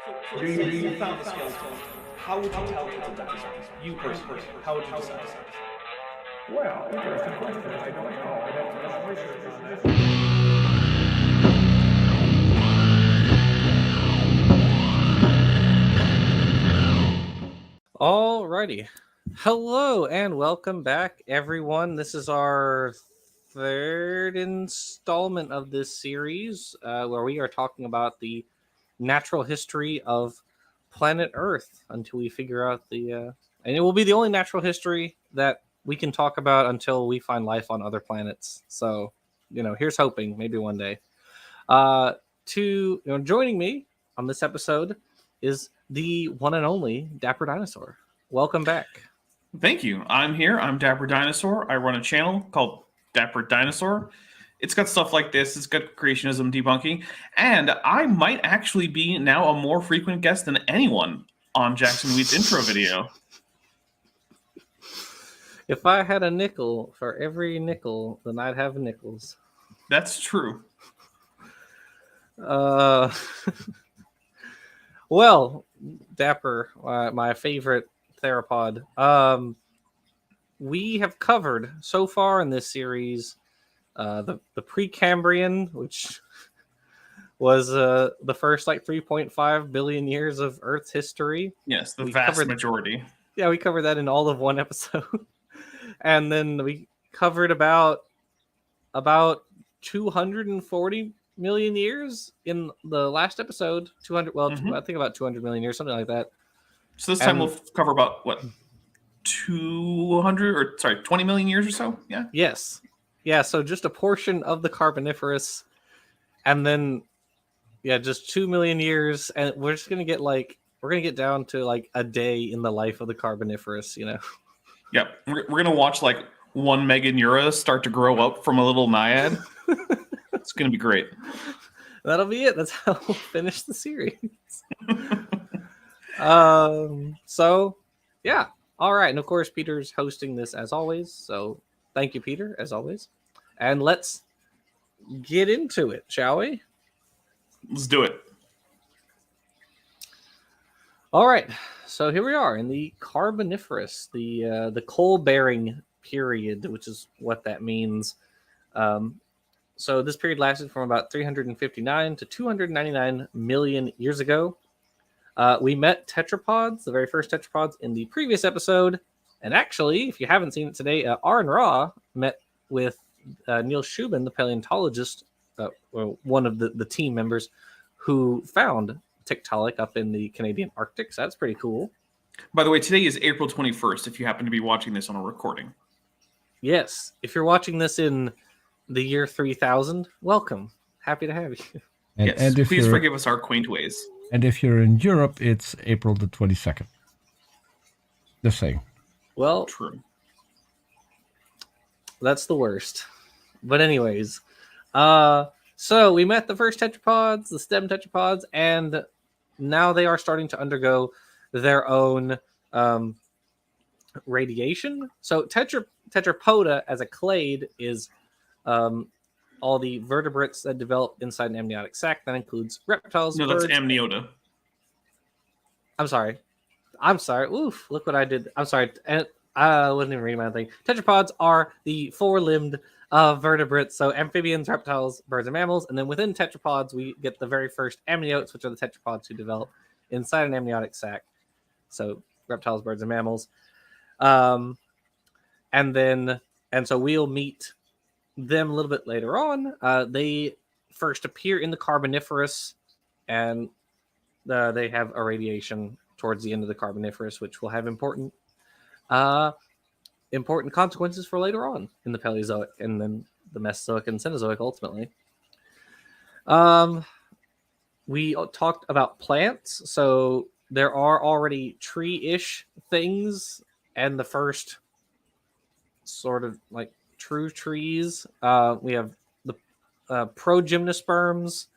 You found the skeleton. How would you tell it's a dinosaur? You personally, how would you decide? Well, interesting question. I don't know. I'd have to do some research on that. Alrighty. Hello and welcome back, everyone. This is our third installment of this series where we are talking about the natural history of planet Earth until we figure out and it will be the only natural history that we can talk about until we find life on other planets. So, here's hoping maybe one day. Joining me on this episode is the one and only Dapper Dinosaur. Welcome back. Thank you. I'm here. I'm Dapper Dinosaur. I run a channel called Dapper Dinosaur. It's got stuff like this. It's got creationism debunking. And I might actually be now a more frequent guest than anyone on Jackson Wheat's intro video. If I had a nickel for every nickel, then I'd have nickels. That's true. Well, Dapper, my favorite theropod. We have covered so far in this series the Precambrian, which was the first 3.5 billion years of Earth's history. Yes, the vast majority. Yeah, we covered that in all of one episode. And then we covered about 240 million years in the last episode. 200. Well, I think about 200 million years, something like that. So this time we'll cover about 20 million years or so. Yeah. Yes. Yeah. So just a portion of the Carboniferous, and then just 2 million years, and we're just gonna get down to a day in the life of the Carboniferous. Yep. We're gonna watch 1 Meganeura start to grow up from a little naiad. It's gonna be great. That'll be it. That's how we'll finish the series. So yeah. All right. And of course, Peter's hosting this as always. So thank you, Peter, as always. And let's get into it, shall we? Let's do it. All right. So here we are in the Carboniferous, the coal-bearing period, which is what that means. So this period lasted from about 359 to 299 million years ago. We met tetrapods, the very first tetrapods, in the previous episode. And actually, if you haven't seen it today, Aaron Raw met with Neil Shubin, the paleontologist, one of the team members, who found Tiktaalik up in the Canadian Arctic. So that's pretty cool. By the way, today is April 21st, if you happen to be watching this on a recording. Yes. If you're watching this in the year 3000, welcome. Happy to have you. And please forgive us our quaint ways. And if you're in Europe, it's April the 22nd. The same. Well, true. That's the worst. But anyways, so we met the first tetrapods, the stem tetrapods, and now they are starting to undergo their own radiation. So tetrapoda as a clade is all the vertebrates that develop inside an amniotic sac. That includes reptiles. No, birds. That's Amniota. I'm sorry. Oof, look what I did. I'm sorry. And I wasn't even reading my thing. Tetrapods are the four-limbed vertebrates. So amphibians, reptiles, birds, and mammals. And then within tetrapods, we get the very first amniotes, which are the tetrapods who develop inside an amniotic sac. So reptiles, birds, and mammals. And so we'll meet them a little bit later on. They first appear in the Carboniferous, and they have irradiation towards the end of the Carboniferous, which will have important consequences for later on in the Paleozoic, and then the Mesozoic and Cenozoic ultimately. We talked about plants, so there are already tree-ish things, and the first sort of true trees. We have the pro-Gymnosperms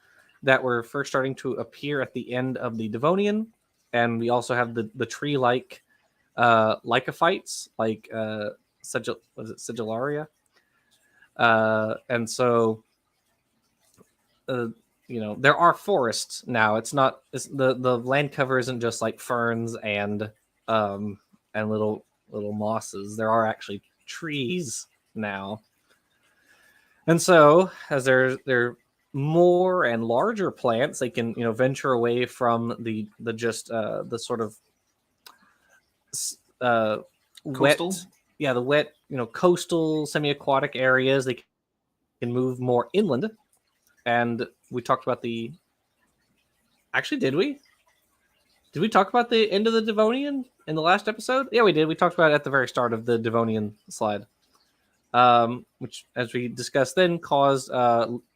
that were first starting to appear at the end of the Devonian, and we also have the tree-like Lycophytes, Sigillaria. And so there are forests now. It's not the land cover isn't just like ferns and little mosses. There are actually trees now. And so as there are more and larger plants, they can venture away from the sort of Coastal? wet coastal semi-aquatic areas. They can move more inland. And we talked about did we talk about the end of the Devonian in the last episode? Yeah, we did. We talked about it at the very start of the Devonian slide, which, as we discussed then, caused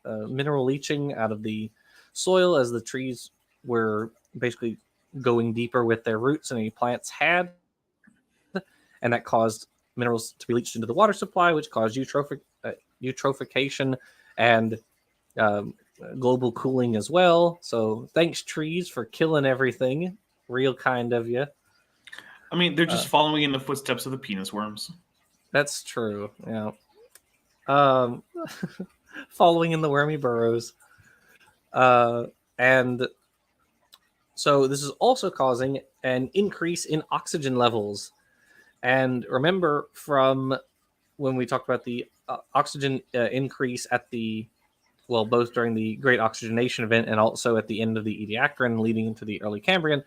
mineral leaching out of the soil as the trees were basically going deeper with their roots than any plants had. And that caused minerals to be leached into the water supply, which caused eutrophication and global cooling as well. So thanks, trees, for killing everything. Real kind of you. I mean, they're just following in the footsteps of the penis worms. That's true. Yeah. Following in the wormy burrows. And so this is also causing an increase in oxygen levels. And remember from when we talked about the oxygen increase at both during the Great Oxygenation event and also at the end of the Ediacaran leading into the early Cambrian,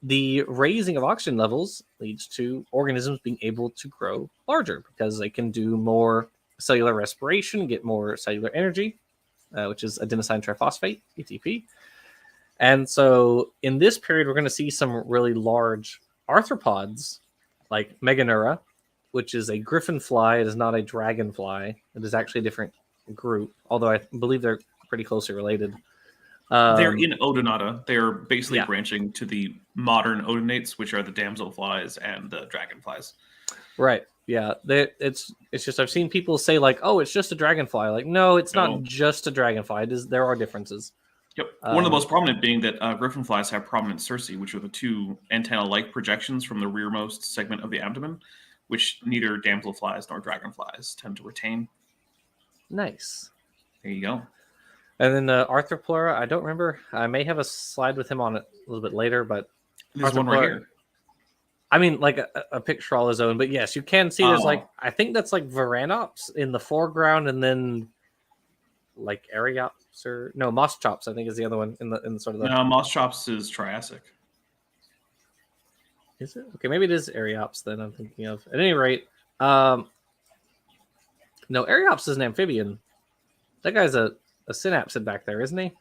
the raising of oxygen levels leads to organisms being able to grow larger because they can do more cellular respiration, get more cellular energy, which is adenosine triphosphate, ATP. And so in this period, we're going to see some really large arthropods like Meganeura, which is a griffin fly. It is not a dragonfly. It is actually a different group, although I believe they're pretty closely related. They're in Odonata. They're basically branching to the modern odonates, which are the damselflies and the dragonflies. Right. Yeah. It's just I've seen people say like, "Oh, it's just a dragonfly." Like, no, it's not just a dragonfly. There are differences. Yep. One of the most prominent being that griffin flies have prominent cerci, which are the two antenna-like projections from the rearmost segment of the abdomen, which neither damselflies nor dragonflies tend to retain. Nice. There you go. And then Arthropleura, I don't remember. I may have a slide with him on it a little bit later, but there's one right here. I mean, like a picture all his own, but yes, you can see there's I think that's like Varanops in the foreground, and then like Ariops or no Moschops, I think is the other one in the sort of the. No, Moschops is Triassic. Is it? Okay, maybe it is Ariops then I'm thinking of. At any rate, no, Ariops is an amphibian. That guy's a synapsid back there, isn't he?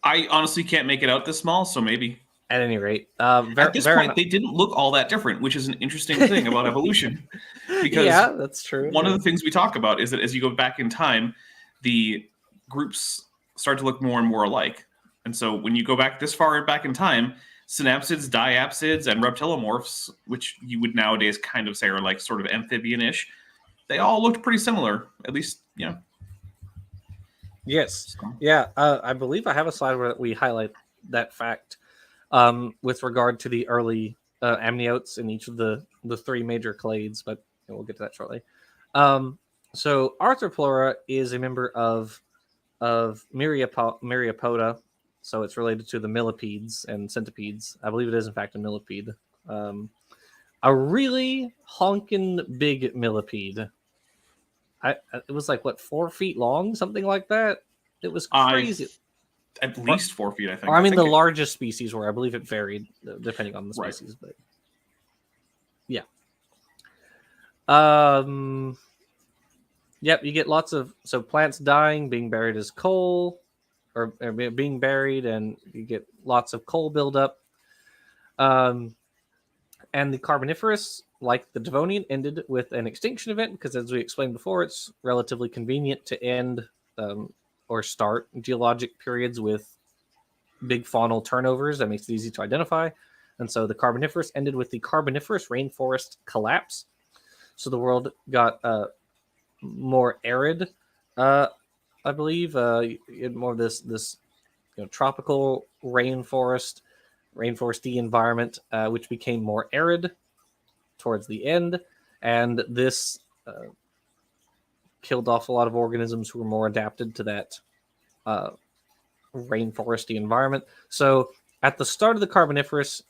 I honestly can't make it out this small, so maybe. At any rate, at this point, they didn't look all that different, which is an interesting thing about evolution. Because yeah, that's true. One of the things we talk about is that as you go back in time, the groups start to look more and more alike. And so when you go back this far back in time, synapsids, diapsids, and reptilomorphs, which you would nowadays kind of say are like sort of amphibian-ish, they all looked pretty similar, at least, Yes. Yeah. I believe I have a slide where we highlight that fact with regard to the early amniotes in each of the three major clades, but we'll get to that shortly. So Arthropleura is a member of Myriapoda, so it's related to the millipedes and centipedes. I believe it is, in fact, a millipede. A really honking big millipede. It was like, 4 feet long, something like that? It was crazy. At least 4 feet, I think. Or, I mean, the largest species were. I believe it varied depending on the species, but yeah. Yep, you get lots of plants dying, being buried as coal, or being buried, and you get lots of coal buildup. And the Carboniferous, like the Devonian, ended with an extinction event because, as we explained before, it's relatively convenient to end or start geologic periods with big faunal turnovers. That makes it easy to identify. And so the Carboniferous ended with the Carboniferous rainforest collapse. So the world got more arid, I believe, more of this tropical rainforesty environment, which became more arid towards the end, and this killed off a lot of organisms who were more adapted to that rainforesty environment. So at the start of the Carboniferous,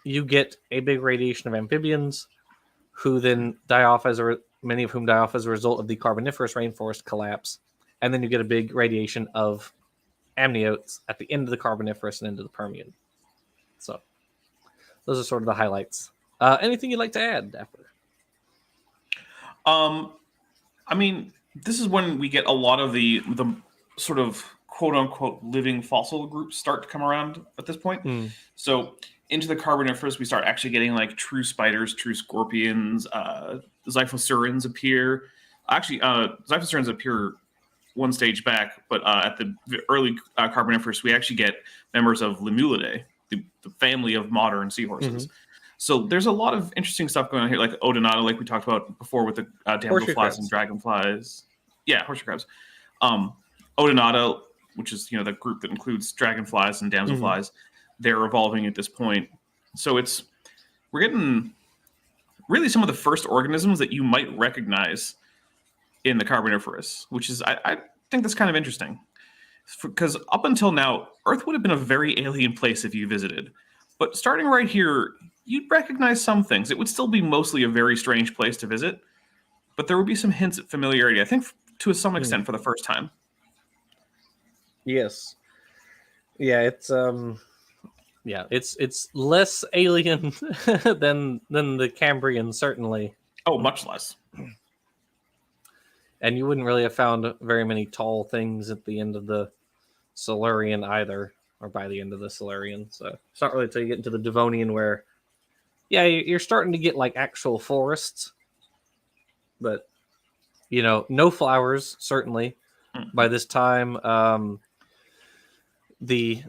you get a big radiation of amphibians, who then die off many of whom die off as a result of the Carboniferous rainforest collapse, and then you get a big radiation of amniotes at the end of the Carboniferous and into the Permian. So those are sort of the highlights. Anything you'd like to add, Dapper? I mean, this is when we get a lot of the sort of quote unquote living fossil groups start to come around at this point. So into the Carboniferous, we start actually getting like true spiders, true scorpions, Xiphosaurans appear. Actually, Xiphosaurans appear one stage back, but at the early Carboniferous, we actually get members of Limulidae, the family of modern seahorses. So there's a lot of interesting stuff going on here, like Odonata, like we talked about before with the damselflies and dragonflies. Yeah, horseshoe crabs. Odonata, which is the group that includes dragonflies and damselflies, they're evolving at this point. So we're getting really some of the first organisms that you might recognize in the Carboniferous, which is I think that's kind of interesting, because up until now, Earth would have been a very alien place if you visited. But starting right here, you'd recognize some things. It would still be mostly a very strange place to visit, but there would be some hints at familiarity, I think, to some extent for the first time. Yes. Yeah, it's less alien than the Cambrian, certainly. Oh, much less. And you wouldn't really have found very many tall things at the end of the Silurian either, or by the end of the Silurian. So it's not really until you get into the Devonian where, yeah, you're starting to get like actual forests, but no flowers certainly. By this time, the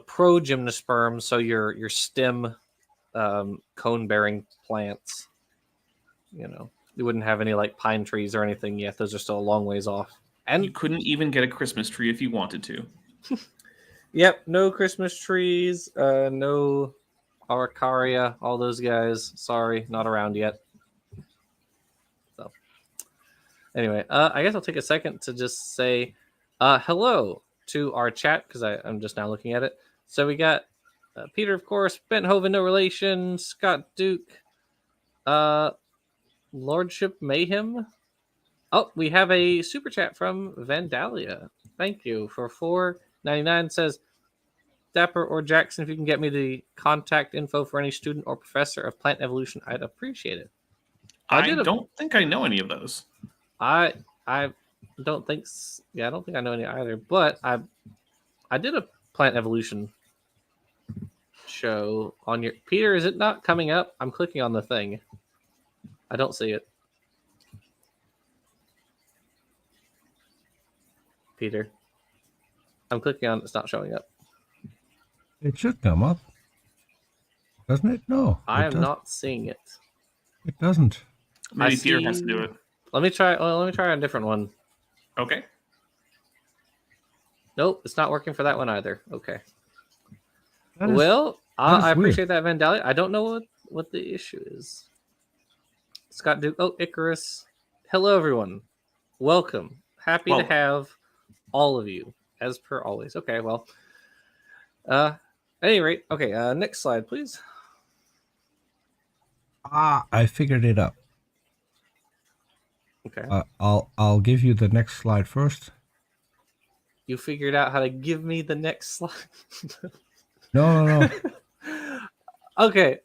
pro Gymnosperms, so your stem cone bearing plants, you wouldn't have any like pine trees or anything yet. Those are still a long ways off. And you couldn't even get a Christmas tree if you wanted to. Yep, no Christmas trees, no Araucaria, all those guys. Sorry, not around yet. So, anyway, I guess I'll take a second to just say hello to our chat, because I'm just now looking at it. So we got Peter, of course, Benthoven, no relation, Scott Duke, Lordship Mayhem. Oh, we have a super chat from Vandalia. Thank you for $4.99. Says, Dapper or Jackson, if you can get me the contact info for any student or professor of plant evolution, I'd appreciate it. I don't think I know any of those. I don't think. Yeah, I don't think I know any either. But I did a plant evolution show on your Peter. Is it not coming up? I'm clicking on the thing. I don't see it. Peter, I'm clicking on it. It's not showing up. It should come up, doesn't it? No, I am not seeing it. It doesn't. Maybe Peter has to do it. Let me try a different one. Okay. Nope, it's not working for that one either. Okay. That I is appreciate that, Vandalia. I don't know what the issue is. Scott Duke. Oh, Icarus. Hello, everyone. Welcome. Happy to have all of you, as per always. Okay, well. At any rate, okay, next slide, please. I figured it out. Okay. I'll give you the next slide first. You figured out how to give me the next slide? No. Okay.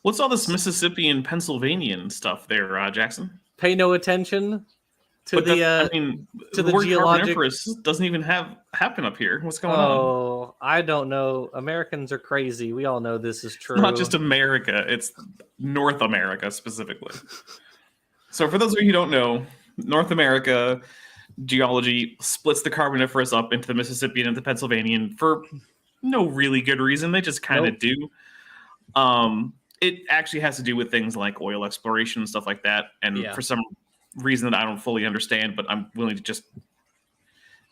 What's all this Mississippi and Pennsylvanian stuff there, Jackson? Pay no attention to the word geologic. Carboniferous doesn't even happen up here. What's going on? Oh, I don't know. Americans are crazy. We all know this is true. It's not just America; it's North America specifically. So, for those of you who don't know, North America geology splits the Carboniferous up into the Mississippian and the Pennsylvanian for no really good reason. They just kind of do. It actually has to do with things like oil exploration and stuff like that. And for some reason that I don't fully understand, but I'm willing to just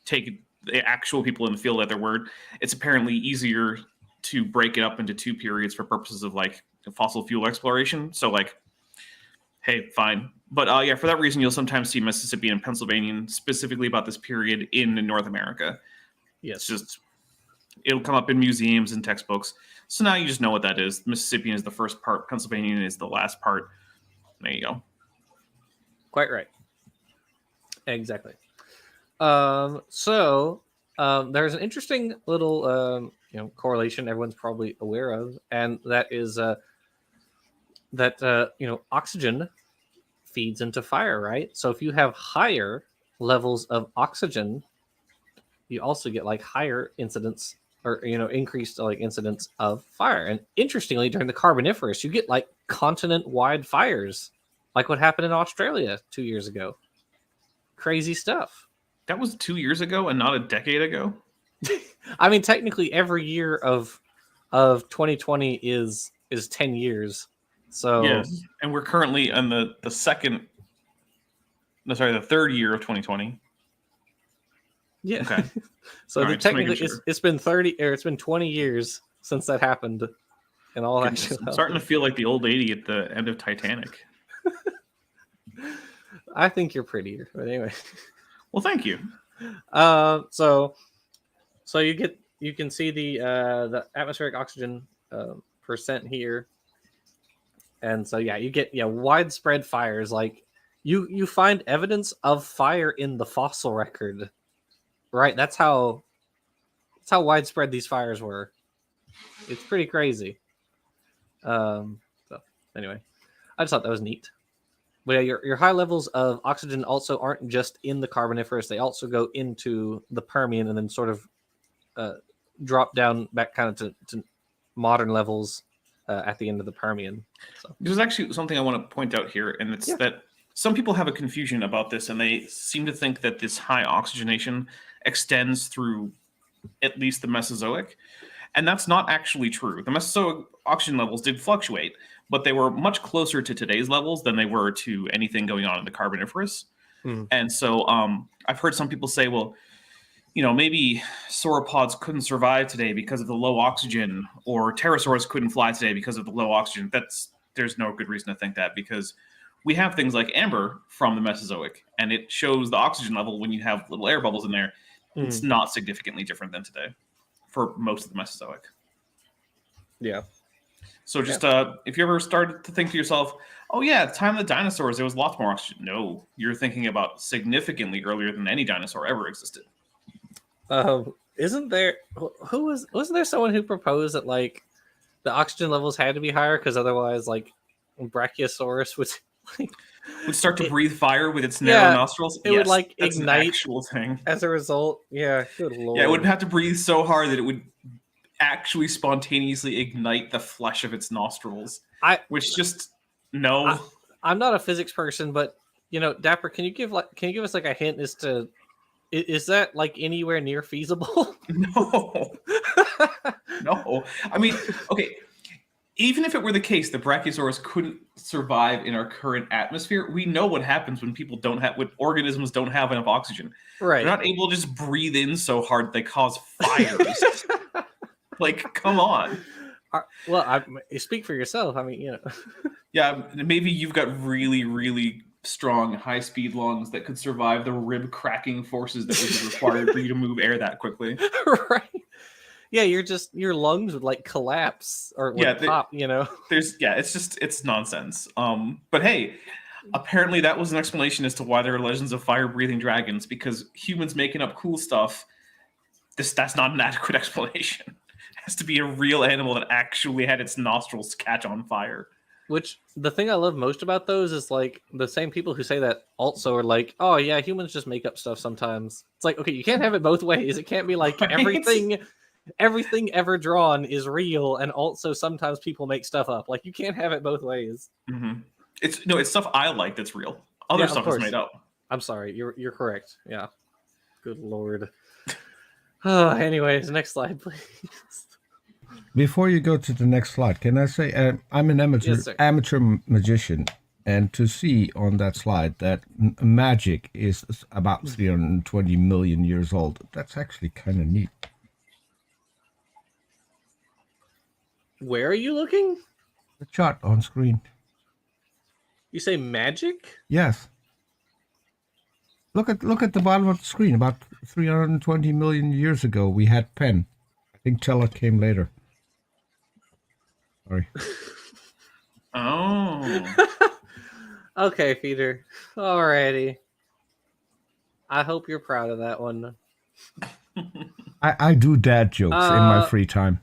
take the actual people in the field at their word. It's apparently easier to break it up into two periods for purposes of like fossil fuel exploration. So like, hey, fine. But yeah, for that reason, you'll sometimes see Mississippian and Pennsylvanian specifically about this period in North America. Yes. It'll come up in museums and textbooks. So now you just know what that is. Mississippian is the first part. Pennsylvanian is the last part. There you go. Quite right. Exactly. So there's an interesting little correlation everyone's probably aware of, and that is that oxygen feeds into fire, right? So if you have higher levels of oxygen, you also get like higher incidence or increased like incidence of fire. And interestingly, during the Carboniferous, you get like continent-wide fires, like what happened in Australia 2 years ago. Crazy stuff. That was 2 years ago and not a decade ago. I mean, technically, every year of 2020 is 10 years. So yes, and we're currently in the third year of 2020. Yeah. Okay. So All right, technically, sure. it's been 20 years since that happened, and all Goodness, actually. I'm starting to feel like the old lady at the end of Titanic. I think you're prettier, but anyway. Well, thank you. So you can see the atmospheric oxygen percent here, and so you get widespread fires. Like you find evidence of fire in the fossil record, right? That's how widespread these fires were. It's pretty crazy. So anyway, I just thought that was neat. But yeah, your high levels of oxygen also aren't just in the Carboniferous; they also go into the Permian and then sort of drop down back kind of to modern levels at the end of the Permian. So. There's actually something I want to point out here, and it's that some people have a confusion about this, and they seem to think that this high oxygenation extends through at least the Mesozoic, and that's not actually true. The Mesozoic oxygen levels did fluctuate, but they were much closer to today's levels than they were to anything going on in the Carboniferous. And so I've heard some people say, well, maybe sauropods couldn't survive today because of the low oxygen, or pterosaurs couldn't fly today because of the low oxygen. There's no good reason to think that, because we have things like amber from the Mesozoic, and it shows the oxygen level when you have little air bubbles in there. It's not significantly different than today for most of the Mesozoic. Yeah. So just if you ever started to think to yourself, oh yeah, at the time of the dinosaurs, there was lots more oxygen. No, you're thinking about significantly earlier than any dinosaur ever existed. Isn't there wasn't there someone who proposed that like the oxygen levels had to be higher because otherwise like Brachiosaurus would start to breathe fire with its narrow nostrils? It would like that's ignite an actual thing. as a result. Yeah, good lord. Yeah, it would have to breathe so hard that it would actually spontaneously ignite the flesh of its nostrils. I'm not a physics person, but Dapper, can you give us like a hint as to is that like anywhere near feasible? No. No. I mean, okay. Even if it were the case that Brachiosaurus couldn't survive in our current atmosphere, we know what happens when when organisms don't have enough oxygen. Right. They're not able to just breathe in so hard they cause fires. Like, come on. Well, I speak for yourself. I mean, Yeah, maybe you've got really, really strong, high-speed lungs that could survive the rib-cracking forces that would be required for you to move air that quickly. Right. Yeah, your lungs would like collapse or would pop, It's nonsense. But hey, apparently that was an explanation as to why there are legends of fire-breathing dragons, because humans making up cool stuff, that's not an adequate explanation. It has to be a real animal that actually had its nostrils catch on fire. Which, the thing I love most about those is like the same people who say that also are like, oh yeah, humans just make up stuff sometimes. It's like, okay, you can't have it both ways. It can't be like everything ever drawn is real, and also sometimes people make stuff up. Like, you can't have it both ways. Mm-hmm. It's stuff I like that's real. Other stuff is made up. I'm sorry, you're correct. Yeah. Good lord. Anyways, next slide, please. Before you go to the next slide, can I say I'm an amateur magician, and to see on that slide that magic is about 320 million years old, that's actually kind of neat. Where are you looking? The chart on screen. You say magic? Yes. Look at the bottom of the screen, about 320 million years ago, we had pen. I think Teller came later. Sorry. Oh. Okay, Peter. Alrighty. I hope you're proud of that one. I do dad jokes in my free time.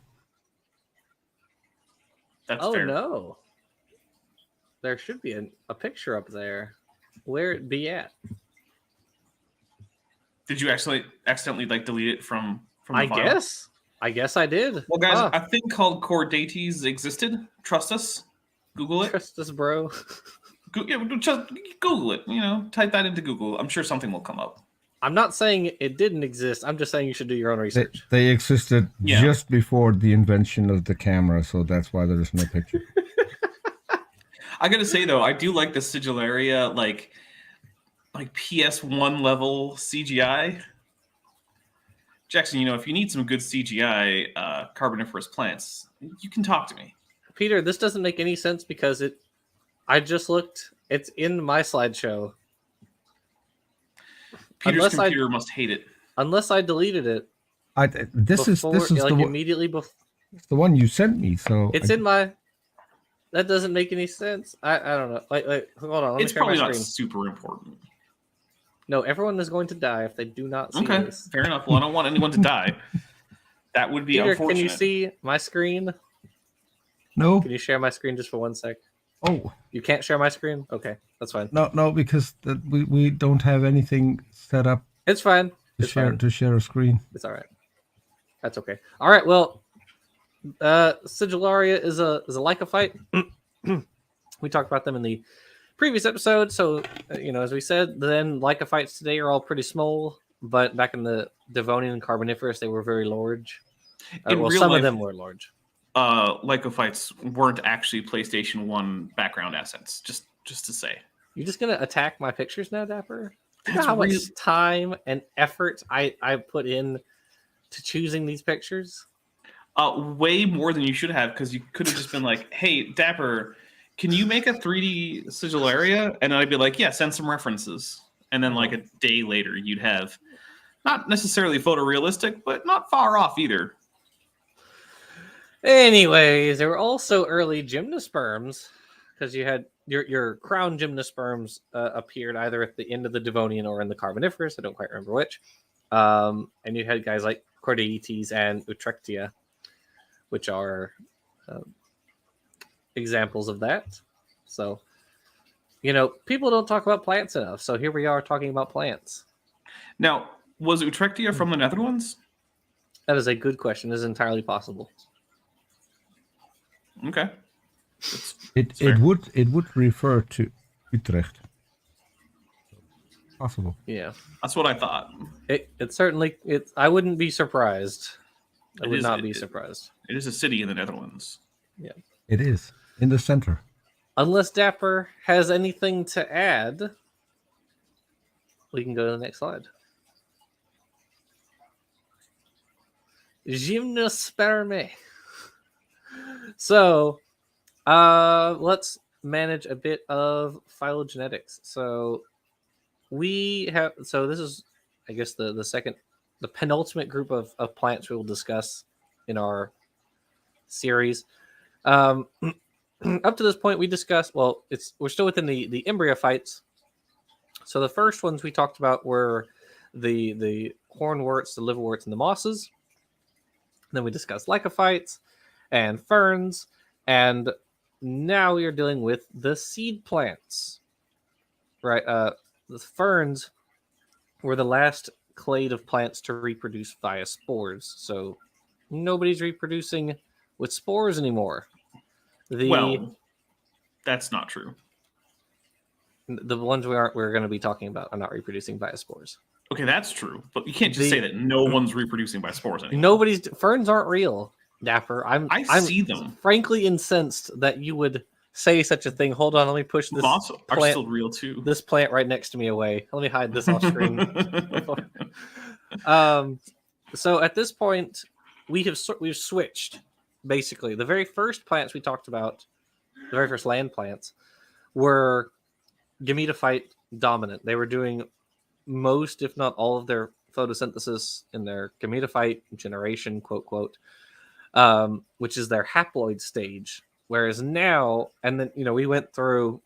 That's oh fair. no. There should be a picture up there. Where it be at? Did you actually accidentally like delete it from the I file? guess. I guess I did. Well, guys, a thing called chordates existed. Trust us. Google it. Trust us, bro. Just Google it. Type that into Google. I'm sure something will come up. I'm not saying it didn't exist. I'm just saying you should do your own research. They existed Yeah. just before the invention of the camera, so that's why there's no picture. I gotta say though, I do like the Sigillaria, like PS1 level CGI. Jackson, if you need some good CGI Carboniferous plants, you can talk to me. Peter, this doesn't make any sense because I just looked. It's in my slideshow. Peter's computer must hate it. Unless I deleted it. This is like immediately before. It's the one you sent me, so it's in my. That doesn't make any sense. I don't know. Like hold on. Let it's me share probably my not screen. super important. No, everyone is going to die if they do not see Okay, this. fair enough. Well, I don't want anyone to die. That would be Peter, unfortunate. can you see my screen? No. Can you share my screen just for 1 sec? Oh. You can't share my screen? Okay, that's fine. No, because we don't have anything set up. It's fine. To share a screen. It's all right. That's okay. All right. Well, Sigillaria is a Lycophyte. We talked about them in the previous episode. So, as we said, then Lycophytes today are all pretty small, but back in the Devonian and Carboniferous, they were very large. Some of them were large. Lycophytes weren't actually PlayStation 1 background assets, just to say. You're just going to attack my pictures now, Dapper? You know how much time and effort I put in to choosing these pictures? Way more than you should have, because you could have just been like, hey, Dapper, can you make a 3D Sigillaria? And I'd be like, yeah, send some references. And then like a day later, you'd have not necessarily photorealistic, but not far off either. Anyways, there were also early Gymnosperms, because you had your crown Gymnosperms appeared either at the end of the Devonian or in the Carboniferous. I don't quite remember which. And you had guys like Chordates and Utrectia, which are examples of that. So, people don't talk about plants enough. So here we are talking about plants. Now, was Utrectia from the Netherlands? That is a good question. It is entirely possible. Okay. It would refer to Utrecht. Possible. Yeah. That's what I thought. It certainly I wouldn't be surprised. I would not be surprised. It is a city in the Netherlands. Yeah. It is in the center. Unless Dapper has anything to add, we can go to the next slide. Gymnosperms. So, let's manage a bit of phylogenetics. So, this is, I guess, the penultimate group of plants we will discuss in our series. Up to this point, we discussed, we're still within the embryophytes. So the first ones we talked about were the hornworts, the liverworts, and the mosses. Then we discussed lycophytes and ferns, and now we are dealing with the seed plants. Right, the ferns were the last clade of plants to reproduce via spores. So nobody's reproducing with spores anymore. Well, that's not true. The ones we're going to be talking about are not reproducing via spores. Okay, that's true, but you can't just say that no one's reproducing by spores anymore. Ferns aren't real, Dapper. I see them. Frankly incensed that you would say such a thing. Hold on, let me push this Moss are plant, still real too. This plant right next to me away. Let me hide this off screen. So at this point, we've switched. Basically, the very first plants we talked about, the very first land plants, were gametophyte dominant. They were doing most, if not all, of their photosynthesis in their gametophyte generation, quote, quote, which is their haploid stage. Whereas now, and then, we went through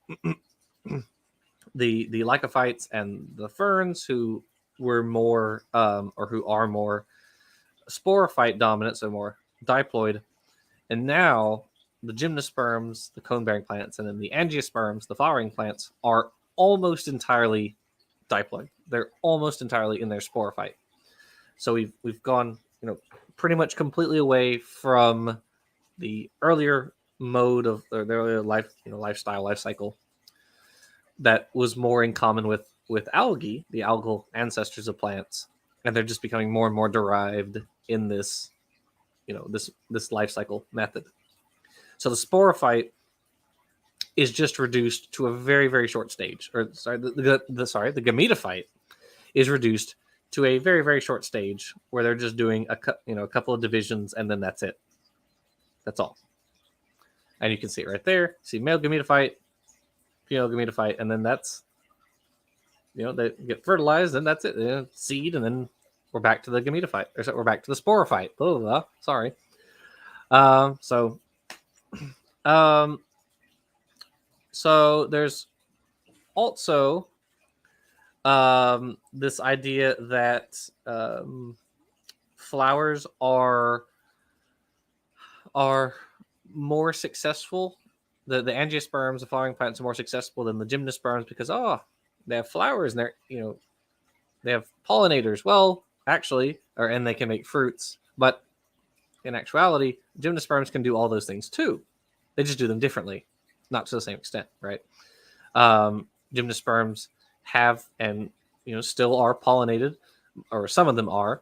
the Lycophytes and the ferns who were more, or who are more sporophyte dominant, so more diploid. And now the Gymnosperms, the cone-bearing plants, and then the Angiosperms, the flowering plants, are almost entirely diploid. They're almost entirely in their sporophyte. So we've gone, pretty much completely away from the earlier mode of the earlier life, life cycle that was more in common with algae, the algal ancestors of plants, and they're just becoming more and more derived in this, this life cycle method. So the sporophyte is just reduced to a very, very short stage. Or the gametophyte is reduced to a very, very short stage where they're just doing a couple of divisions, and then that's it. That's all. And you can see it right there. See male gametophyte, female gametophyte, and then that's, they get fertilized, and that's it. Seed, and then we're back to the gametophyte. Or we're back to the sporophyte. Blah, blah, blah. Sorry. So there's also this idea that flowers are more successful. The angiosperms, the flowering plants, are more successful than the gymnosperms because they have flowers and they have pollinators. Well, actually, and they can make fruits, but in actuality, gymnosperms can do all those things too. They just do them differently, not to the same extent, right? Gymnosperms have and still are pollinated, or some of them are,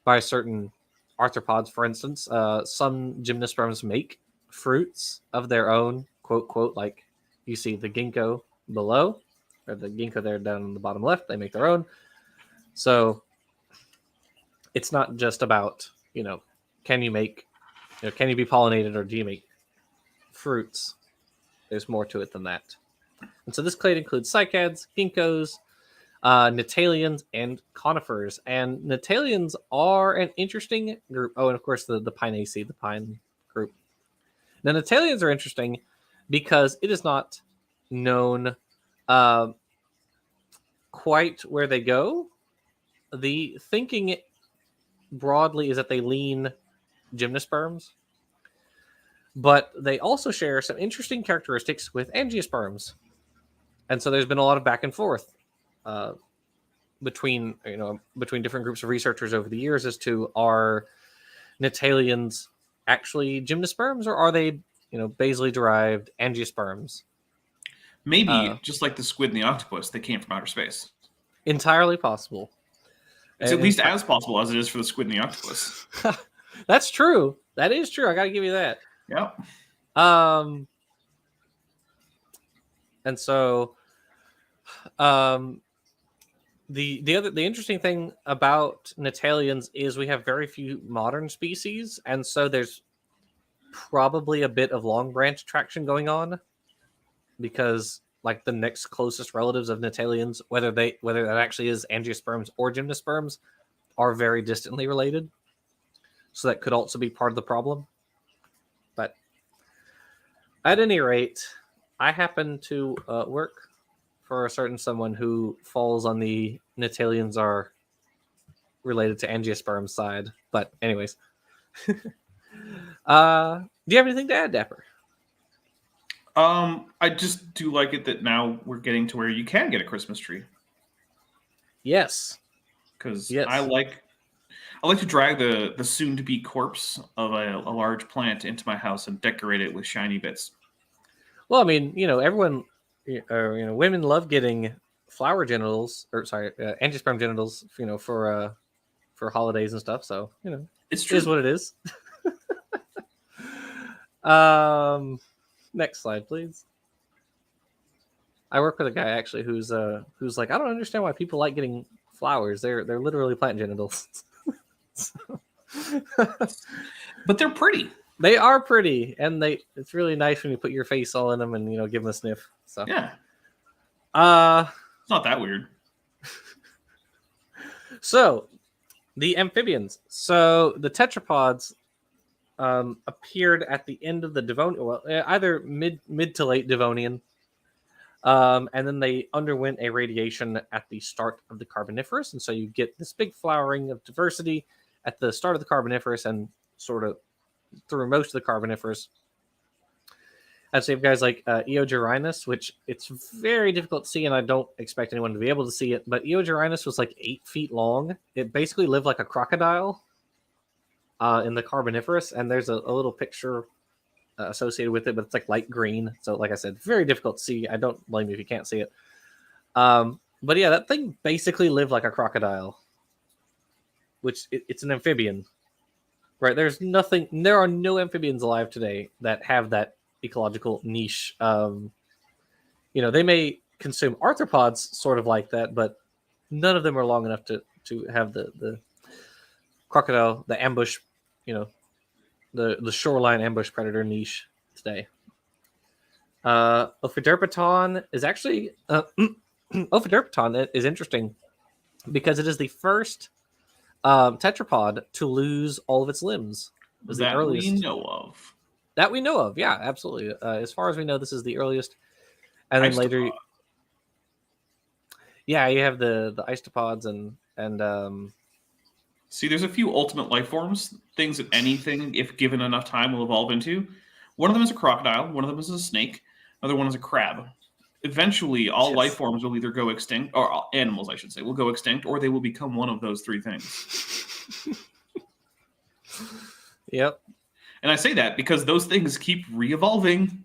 by certain arthropods, for instance. Some gymnosperms make fruits of their own, quote, quote, like you see the ginkgo below, or the ginkgo there down on the bottom left. They make their own. So it's not just about, can you be pollinated, or do you make fruits? There's more to it than that. And so this clade includes cycads, ginkgos, Natalians, and conifers. And Natalians are an interesting group. Oh, and of course the Pinaceae, the pine group. Now, Natalians are interesting because it is not known quite where they go. The thinking broadly is that they lean gymnosperms, but they also share some interesting characteristics with angiosperms. And so there's been a lot of back and forth between different groups of researchers over the years as to, are Natalians actually gymnosperms, or are they basally derived angiosperms? Maybe just like the squid and the octopus, they came from outer space. Entirely possible. It's at least as possible as it is for the squid and the octopus. That's true. That is true. I got to give you that. Yeah. And so, the interesting thing about Natalians is we have very few modern species, and so there's probably a bit of long branch attraction going on, because like the next closest relatives of Natalians, whether that actually is angiosperms or gymnosperms, are very distantly related. So that could also be part of the problem. But at any rate, I happen to work for a certain someone who falls on the Natalians are related to angiosperm side. But anyways, do you have anything to add, Dapper? I just do like it that now we're getting to where you can get a Christmas tree. Yes. Because I like to drag the soon-to-be corpse of a large plant into my house and decorate it with shiny bits. Well, I mean, everyone, women love getting flower genitals, angiosperm genitals, for holidays and stuff. So, it's true. It is what it is. Next slide, please. I work with a guy actually who's like, I don't understand why people like getting flowers. They're literally plant genitals. But they're pretty. They are pretty, and it's really nice when you put your face all in them and give them a sniff. So yeah. It's not that weird. So The amphibians. So the tetrapods appeared at the end of the Devonian, well, either mid to late Devonian, and then they underwent a radiation at the start of the Carboniferous, and so you get this big flowering of diversity at the start of the Carboniferous and sort of through most of the Carboniferous. I'd say guys like Eogerinus, which it's very difficult to see, and I don't expect anyone to be able to see it, but Eogerinus was like 8 feet long. It basically lived like a crocodile in the Carboniferous, and there's a little picture associated with it, but it's like light green. So like I said, very difficult to see. I don't blame you if you can't see it. But yeah, that thing basically lived like a crocodile, which it's an amphibian, right? There are no amphibians alive today that have that ecological niche. They may consume arthropods sort of like that, but none of them are long enough to have the crocodile, the ambush, the shoreline ambush predator niche today. Ophyderpaton is actually Ophyderpaton is interesting because it is the first tetrapod to lose all of its limbs. It was the earliest we know of. That we know of, yeah, absolutely. As far as we know, this is the earliest. And then later, yeah, you have the isopods and see, there's a few ultimate life forms, things that anything, if given enough time, will evolve into. One of them is a crocodile. One of them is a snake. Another one is a crab. Eventually, all life forms will either go extinct, or animals, I should say, will go extinct, or they will become one of those three things. Yep. And I say that because those things keep re-evolving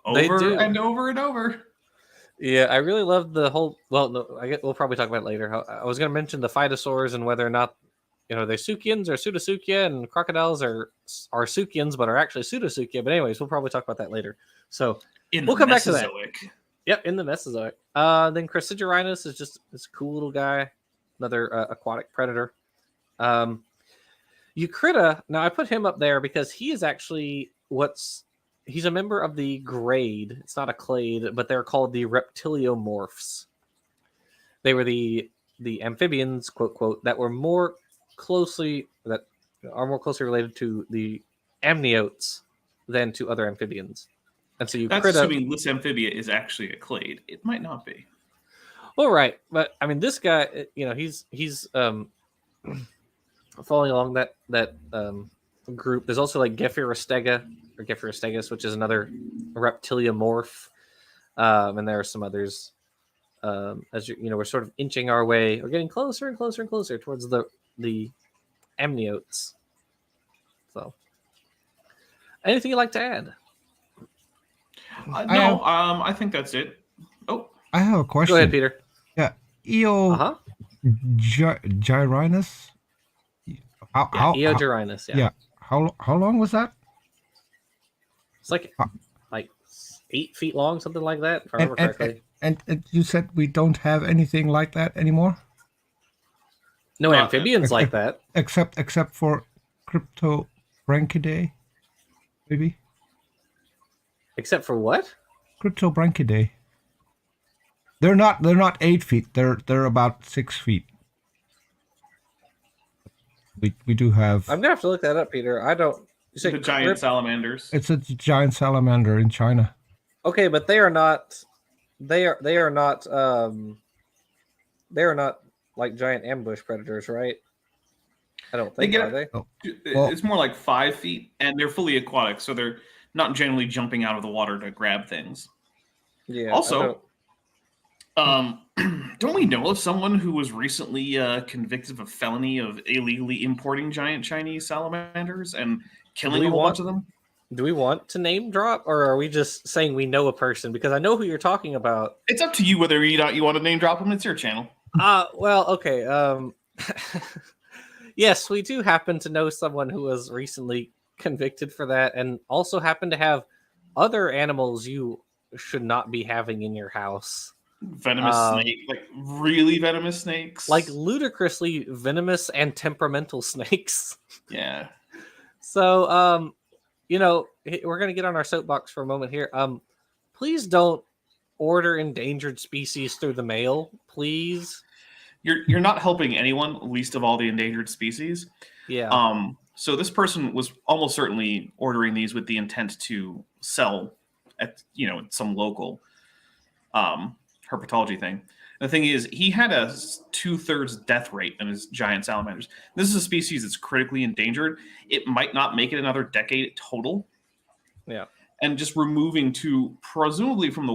over and over and over. Yeah, I really love the whole. Well, no, we'll probably talk about it later. I was going to mention the phytosaurs and whether or not they're Suchians or Pseudosuchia, and crocodiles are Suchians but are actually Pseudosuchia. But anyways, we'll probably talk about that later. So we'll come back to that. Yep, in the Mesozoic. Then Crassidorinus is just this cool little guy, another aquatic predator. Eucritta, now I put him up there because he is actually he's a member of the grade. It's not a clade, but they're called the reptiliomorphs. They were the amphibians, quote, quote, that are more closely related to the amniotes than to other amphibians. And so Eucritta, that's assuming this amphibia is actually a clade. It might not be. Well, right, but I mean, this guy, he's following along that group. There's also like Gephirostega or Gephirostegis, which is another reptiliomorph, and there are some others. As we're sort of inching our way, we're getting closer and closer and closer towards the amniotes. So, anything you'd like to add? No, I think that's it. Oh, I have a question. Go ahead, Peter. Yeah, Eogerinus. Eogerinus. Yeah. How long was that? It's like 8 feet long, something like that, if I remember correctly. And you said we don't have anything like that anymore? No amphibians like that. Except for Cryptobranchidae, maybe? Except for what? Cryptobranchidae. They're not 8 feet. They're about 6 feet. We do have. I'm gonna have to look that up, Peter. I don't. You say the giant salamanders. It's a giant salamander in China. Okay, but they are not. They are not. They are not like giant ambush predators, right? I don't think. Are they? It's more like 5 feet, and they're fully aquatic, so they're not generally jumping out of the water to grab things. Yeah. Also, don't we know of someone who was recently convicted of a felony of illegally importing giant Chinese salamanders and killing a whole bunch of them? Do we want to name drop, or are we just saying we know a person? Because I know who you're talking about. It's up to you whether you want to name drop them. It's your channel. Well, okay. Yes, we do happen to know someone who was recently convicted for that, and also happen to have other animals you should not be having in your house. Venomous snake, like really venomous snakes, like ludicrously venomous and temperamental snakes. Yeah. So, we're gonna get on our soapbox for a moment here. Please don't order endangered species through the mail, please. you're not helping anyone, least of all the endangered species. Yeah. So this person was almost certainly ordering these with the intent to sell at some local herpetology thing. The thing is, he had a 2/3 death rate in his giant salamanders. This is a species that's critically endangered. It might not make it another decade total. Yeah. And just removing three presumably from the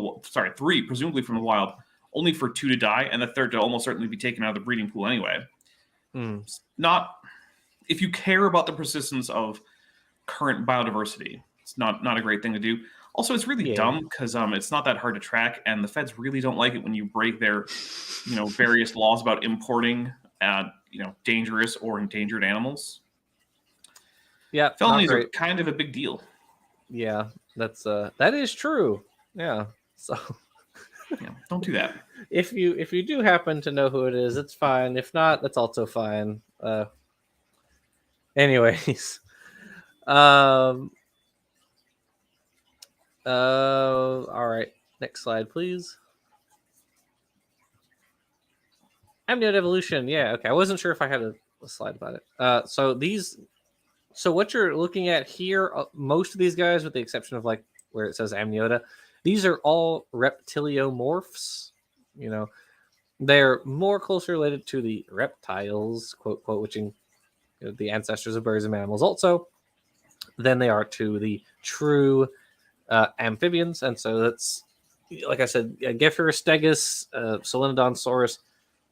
wild, only for 2 to die, and the third to almost certainly be taken out of the breeding pool anyway. It's not, if you care about the persistence of current biodiversity, it's not a great thing to do. Also, it's really dumb because it's not that hard to track, and the feds really don't like it when you break their, various laws about importing, dangerous or endangered animals. Yeah, felonies are kind of a big deal. Yeah, that is true. Yeah, so don't do that. If you do happen to know who it is, it's fine. If not, that's also fine. Anyways, all right. Next slide, please. Amniota evolution. Yeah, okay. I wasn't sure if I had a slide about it. So what you're looking at here, most of these guys, with the exception of like where it says Amniota, these are all reptiliomorphs. They're more closely related to the reptiles, quote, which the ancestors of birds and mammals also, than they are to the true amphibians. And so that's, like I said, Gephyrostegis, Solenodonsaurus,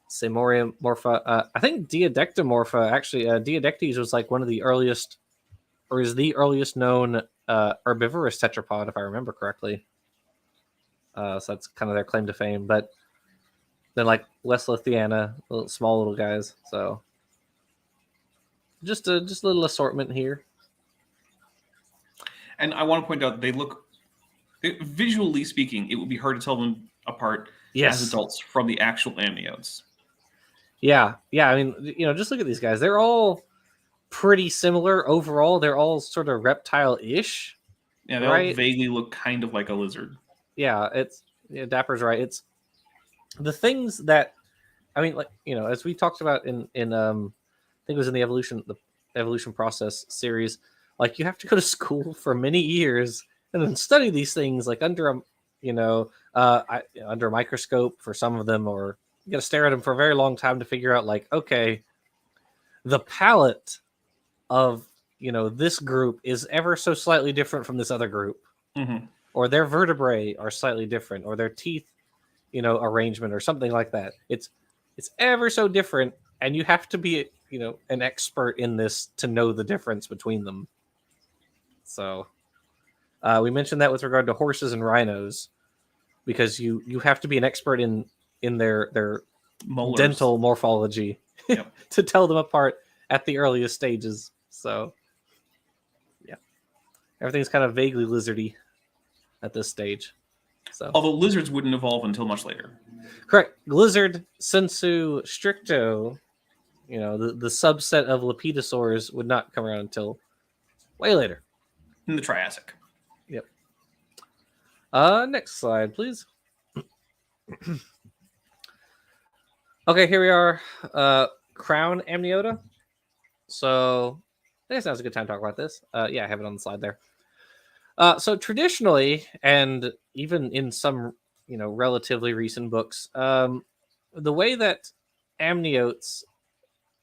Simoriomorpha. I think Diadectomorpha, actually, Diadectes was like one of the earliest, or is the earliest known herbivorous tetrapod, if I remember correctly. So that's kind of their claim to fame. But then like Westlithiana, small little guys. So just a little assortment here. And I want to point out, visually speaking, it would be hard to tell them apart as adults from the actual amniotes. Yeah. I mean, just look at these guys. They're all pretty similar overall. They're all sort of reptile-ish. Yeah, they all vaguely look kind of like a lizard. Yeah, Dapper's right. It's the things that, I mean, like, as we talked about in I think it was in the evolution process series, like you have to go to school for many years and then study these things like under a microscope for some of them, or you got to stare at them for a very long time to figure out, like, okay, the palate of this group is ever so slightly different from this other group, or their vertebrae are slightly different, or their teeth, arrangement or something like that. It's ever so different, and you have to be an expert in this to know the difference between them. So we mentioned that with regard to horses and rhinos, because you have to be an expert in their molars, dental morphology to tell them apart at the earliest stages. So yeah, everything's kind of vaguely lizardy at this stage. So although lizards wouldn't evolve until much later. Correct. Lizard sensu stricto, the subset of lepidosaurs would not come around until way later. In the Triassic. Yep. Next slide, please. Okay, here we are. Crown amniota. So I guess now's a good time to talk about this. Yeah, I have it on the slide there. So traditionally, and even in some relatively recent books, the way that amniotes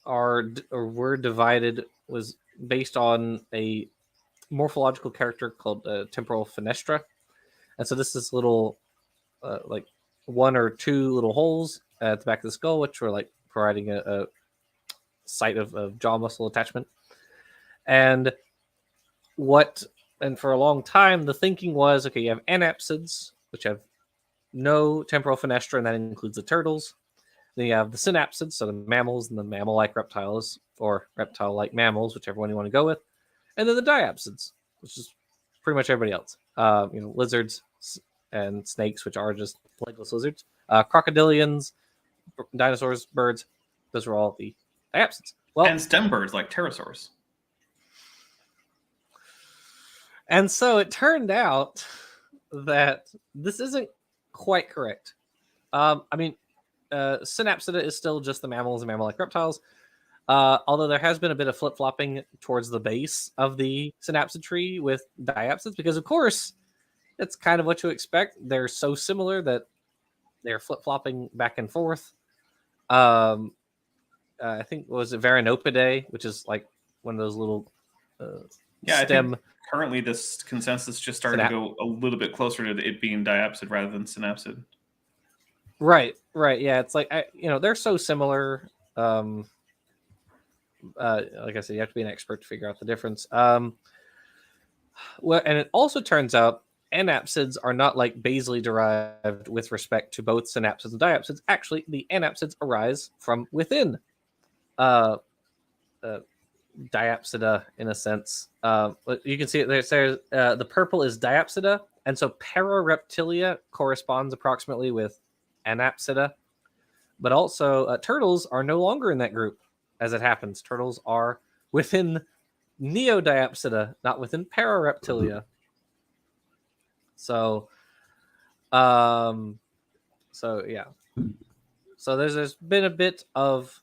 were divided was based on a morphological character called Temporal Fenestra. And so this is little like one or two little holes at the back of the skull, which were like providing a site of jaw muscle attachment. And for a long time, the thinking was, okay, you have anapsids, which have no temporal fenestra, and that includes the turtles. Then you have the synapsids, so the mammals and the mammal-like reptiles, or reptile-like mammals, whichever one you want to go with. And then the diapsids, which is pretty much everybody else. Lizards and snakes, which are just legless lizards. Crocodilians, dinosaurs, birds, those are all the diapsids. Well, and stem birds like pterosaurs. And so it turned out that this isn't quite correct. I mean, Synapsida is still just the mammals and mammal-like reptiles. Although there has been a bit of flip-flopping towards the base of the synapsid tree with diapsids, because of course that's kind of what you expect. They're so similar that they're flip-flopping back and forth. I think was it Varanopidae, which is like one of those little stem. I think currently this consensus just started to go a little bit closer to it being diapsid rather than synapsid. Right. Yeah, it's like they're so similar. Like I said, you have to be an expert to figure out the difference. Well, and it also turns out anapsids are not like basally derived with respect to both synapsids and diapsids. Actually, the anapsids arise from within diapsida in a sense. You can see it there's the purple is diapsida, and so Parareptilia corresponds approximately with anapsida, but also turtles are no longer in that group. As it happens, turtles are within Neodyapsoda, not within Parareptilia. So yeah. So there's been a bit of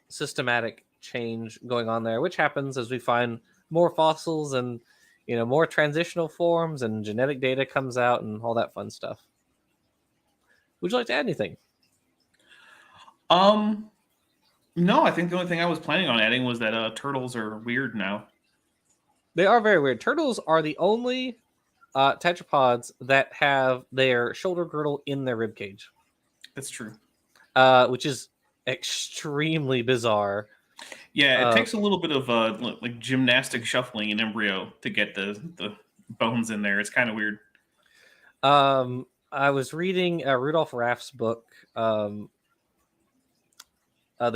systematic change going on there, which happens as we find more fossils and more transitional forms and genetic data comes out and all that fun stuff. Would you like to add anything? No, I think the only thing I was planning on adding was that turtles are weird now. They are very weird. Turtles are the only tetrapods that have their shoulder girdle in their rib cage. That's true. Which is extremely bizarre. Yeah, it takes a little bit of like gymnastic shuffling in embryo to get the bones in there. It's kind of weird. I was reading Rudolf Raff's book, The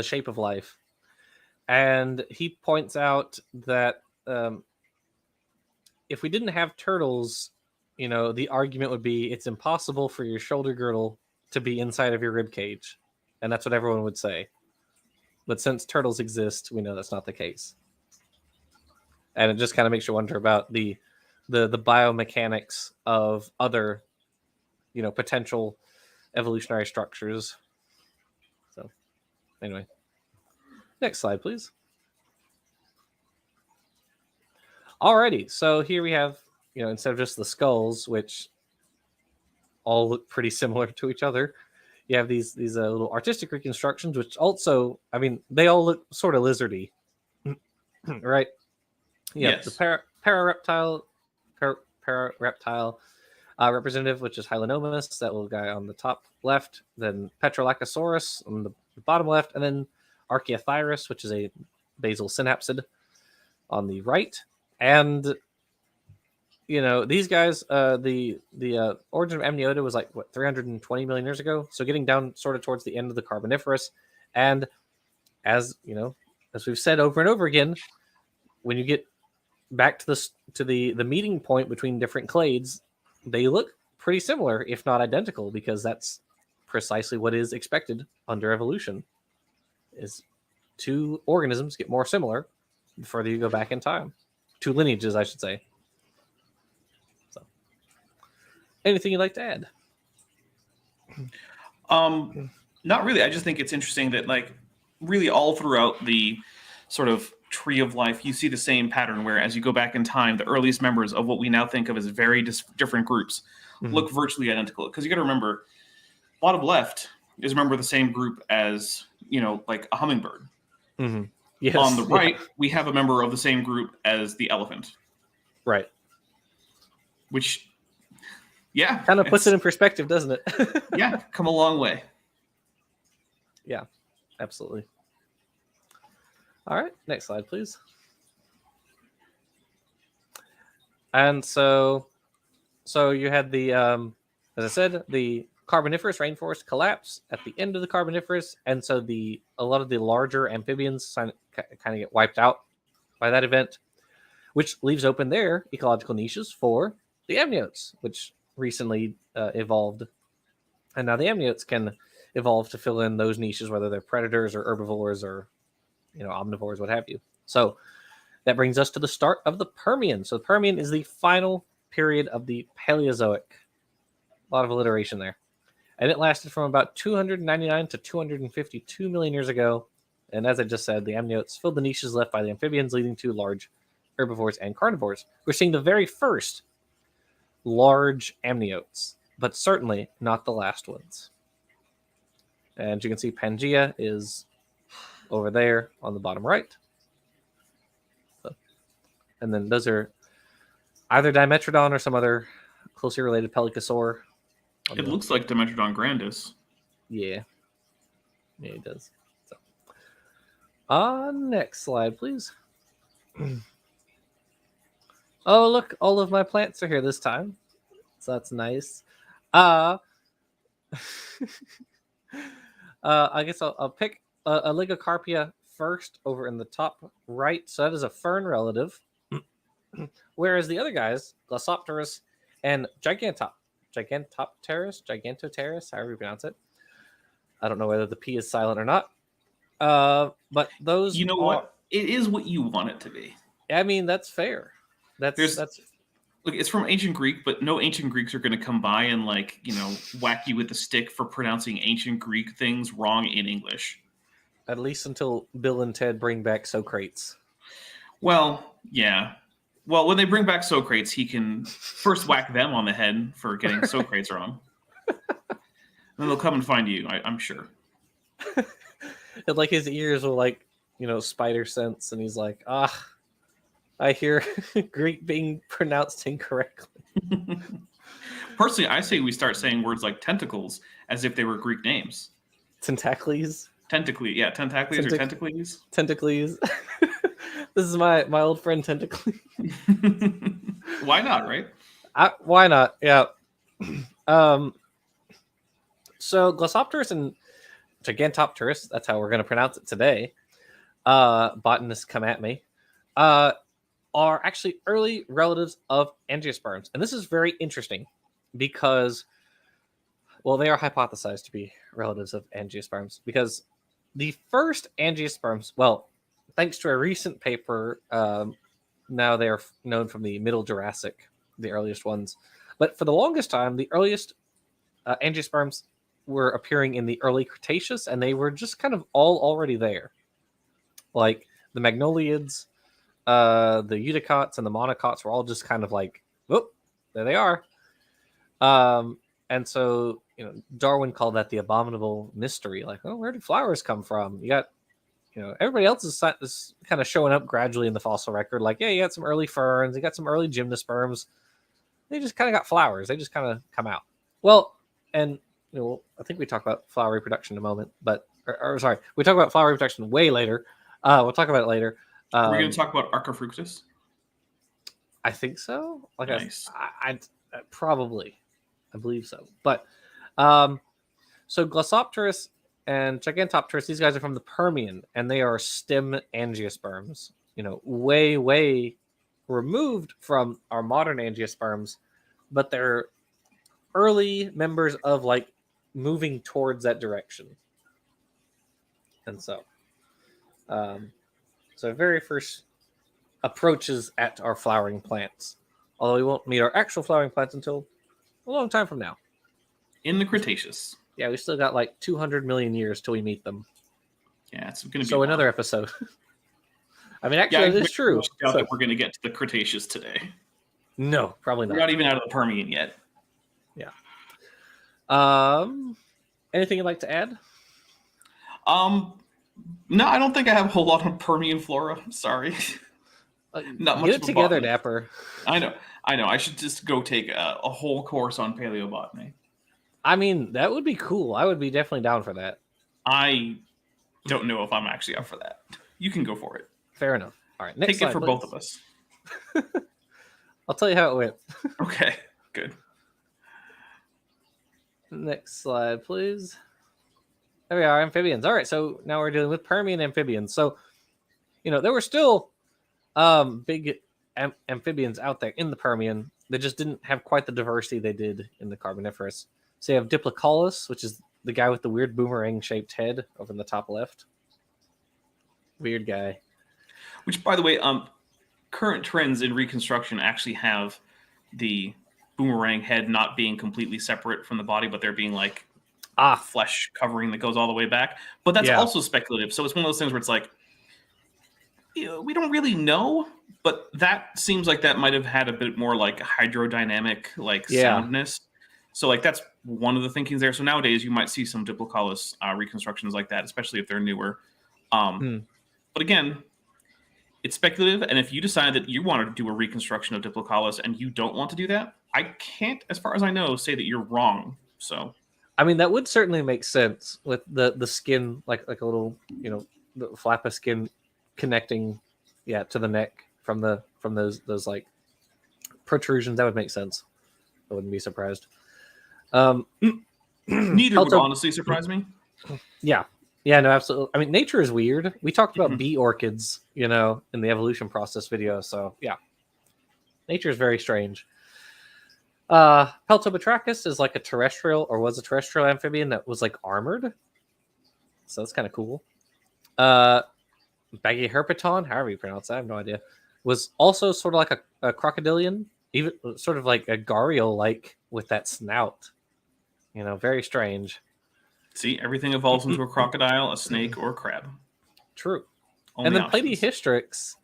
Shape of Life, and he points out that if we didn't have turtles, the argument would be it's impossible for your shoulder girdle to be inside of your rib cage, and that's what everyone would say. But since turtles exist, we know that's not the case, and it just kind of makes you wonder about the biomechanics of other potential evolutionary structures. So anyway, next slide, please. Alrighty, so here we have, instead of just the skulls, which all look pretty similar to each other, you have these little artistic reconstructions, which also, they all look sort of lizardy, right? Yeah, yes. The parareptile representative, which is Hylonomus, that little guy on the top left, then Petrolachosaurus on the bottom left, and then Archaeothyrus, which is a basal synapsid on the right. And these guys, the origin of Amniota was like 320 million years ago, so getting down sort of towards the end of the Carboniferous. And as we've said over and over again, when you get back to the meeting point between different clades, they look pretty similar, if not identical, because that's precisely what is expected under evolution. Is two organisms get more similar the further you go back in time. Two lineages, I should say. So, anything you'd like to add? Not really. I just think it's interesting that, like, really all throughout the sort of tree of life, you see the same pattern where, as you go back in time, the earliest members of what we now think of as very different groups look virtually identical. Because you got to remember, bottom left is a member of the same group as, like a hummingbird. Mm-hmm. Yes. On the right, we have a member of the same group as the elephant. Right. Which, yeah. Kind of puts it in perspective, doesn't it? Yeah, come a long way. Yeah, absolutely. All right, next slide, please. And so you had the, as I said, the Carboniferous rainforest collapse at the end of the Carboniferous, and so a lot of the larger amphibians kind of get wiped out by that event, which leaves open their ecological niches for the amniotes, which recently evolved, and now the amniotes can evolve to fill in those niches, whether they're predators or herbivores or omnivores, what have you. So that brings us to the start of the Permian. So the Permian is the final period of the Paleozoic. A lot of alliteration there. And it lasted from about 299 to 252 million years ago. And as I just said, the amniotes filled the niches left by the amphibians, leading to large herbivores and carnivores. We're seeing the very first large amniotes, but certainly not the last ones. And you can see Pangea is over there on the bottom right. And then those are either Dimetrodon or some other closely related Pelycosaur. It looks like Dimetrodon grandis. Yeah. Yeah, it does. So, next slide, please. Oh, look, all of my plants are here this time. So that's nice. I guess I'll pick a Lycocarpia first over in the top right. So that is a fern relative. Whereas the other guys, Glossopteris and Gigantopteris, however you pronounce it. I don't know whether the P is silent or not. But those, you know what? It is what you want it to be. I mean, that's fair. That's look. It's from ancient Greek, but no ancient Greeks are going to come by and whack you with a stick for pronouncing ancient Greek things wrong in English. At least until Bill and Ted bring back Socrates. Well, yeah. Well, when they bring back Socrates, he can first whack them on the head for getting Socrates wrong. Then they'll come and find you, I'm sure. And like his ears will spider sense, and he's like, I hear Greek being pronounced incorrectly. Personally, I say we start saying words like tentacles as if they were Greek names. Tentacles? Tentacles, yeah, tentacles or tentacles. Tentacles. This is my old friend Tentacles. Why not, right? Why not? Yeah. So Glossopteris and Gigantopteris, that's how we're going to pronounce it today. Botanists come at me. Are actually early relatives of angiosperms. And this is very interesting because, well, they are hypothesized to be relatives of angiosperms because the first angiosperms, well, thanks to a recent paper, now they are known from the Middle Jurassic, the earliest ones. But for the longest time, the earliest angiosperms were appearing in the early Cretaceous, and they were just kind of all already there. Like the Magnoliids, the Eudicots, and the Monocots were all just kind of like, whoop, there they are. And so, Darwin called that the abominable mystery. Like, oh, where did flowers come from? You got, everybody else is kind of showing up gradually in the fossil record. Like, yeah, you got some early ferns, you got some early gymnosperms. They just kind of got flowers. They just kind of come out. Well, and I think we talk about flower reproduction in a moment, but sorry, we talk about flower reproduction way later. We'll talk about it later. Are we going to talk about Archifructus? I think so. Like, nice. I probably, I believe so. But so Glossopteris and Gigantopteris, these guys are from the Permian, and they are stem angiosperms. Way removed from our modern angiosperms, but they're early members of moving towards that direction. And so very first approaches at our flowering plants, although we won't meet our actual flowering plants until a long time from now. In the Cretaceous. Yeah, we still got 200 million years till we meet them. Yeah, it's going to be so another episode. I mean, actually, it's true. I doubt that we're going to get to the Cretaceous today. No, probably not. We're not even out of the Permian yet. Yeah. Anything you'd like to add? No, I don't think I have a whole lot on Permian flora. Sorry. Not much. Get it together, Dapper. I know. I should just go take a whole course on paleobotany. I mean, that would be cool. I would be definitely down for that. I don't know if I'm actually up for that. You can go for it. Fair enough. All right, next take slide, it for please. both of us. I'll tell you how it went. Okay, good. Next slide, please. There we are, amphibians. All right, so now we're dealing with Permian amphibians. So, there were still big amphibians out there in the Permian. They just didn't have quite the diversity they did in the Carboniferous. So you have Diplocolis, which is the guy with the weird boomerang-shaped head over in the top left. Weird guy. Which, by the way, current trends in reconstruction actually have the boomerang head not being completely separate from the body, but they're being flesh covering that goes all the way back. But that's also speculative. So it's one of those things where it's like, we don't really know, but that seems like that might have had a bit more like hydrodynamic soundness. So like that's one of the thinkings there. So nowadays you might see some Diplocolis reconstructions like that, especially if they're newer. But again, it's speculative, and if you decide that you want to do a reconstruction of Diplocolis and you don't want to do that, I can't, as far as I know, say that you're wrong. So, I mean, that would certainly make sense with the skin, like a little, the flap of skin connecting, to the neck from those like protrusions. That would make sense. I wouldn't be surprised. Neither would honestly surprise me. Yeah, no, absolutely. I mean, nature is weird. We talked about bee orchids, in the evolution process video. So yeah, nature is very strange. Peltobutrakis is like a terrestrial, or was a terrestrial amphibian that was like armored. So that's kind of cool. Baggyherpeton, however you pronounce that, I have no idea, was also sort of like a crocodilian, even sort of like a gharial-like with that snout. Very strange. See, everything evolves into a crocodile, a snake, or a crab. True. And then Platyhystrix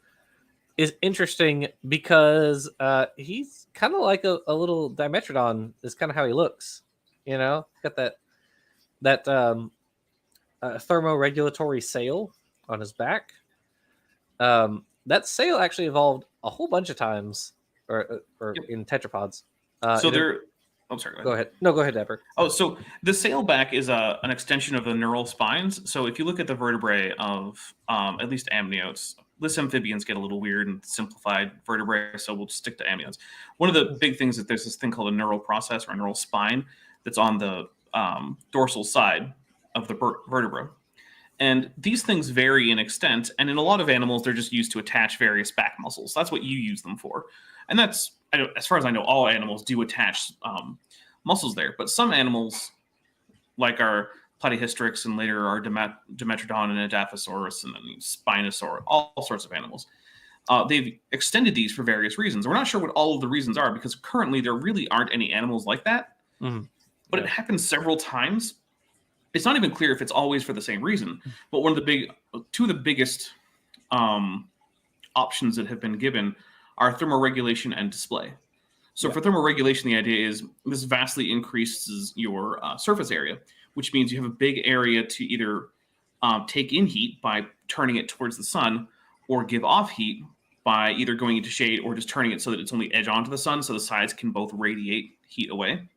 is interesting because he's kind of like a little Dimetrodon is kind of how he looks. Got that thermoregulatory sail on his back. That sail actually evolved a whole bunch of times, or in tetrapods. So they're. Oh, sorry. Go ahead. No, go ahead, Dapper. Oh, so the sailback is an extension of the neural spines. So if you look at the vertebrae of at least amniotes, this amphibians get a little weird and simplified vertebrae, so we'll stick to amniotes. One of the big things is there's this thing called a neural process or a neural spine that's on the dorsal side of the vertebra. And these things vary in extent, and in a lot of animals, they're just used to attach various back muscles. That's what you use them for. And that's, as far as I know, all animals do attach muscles there. But some animals, like our Platyhystrix and later our Dimetrodon and Edaphosaurus and then Spinosaur, all sorts of animals, they've extended these for various reasons. We're not sure what all of the reasons are because currently there really aren't any animals like that. But it happens several times. It's not even clear if it's always for the same reason. But two of the biggest options that have been given are thermoregulation and display. So for thermoregulation, the idea is this vastly increases your surface area, which means you have a big area to either take in heat by turning it towards the sun or give off heat by either going into shade or just turning it so that it's only edge onto the sun so the sides can both radiate heat away.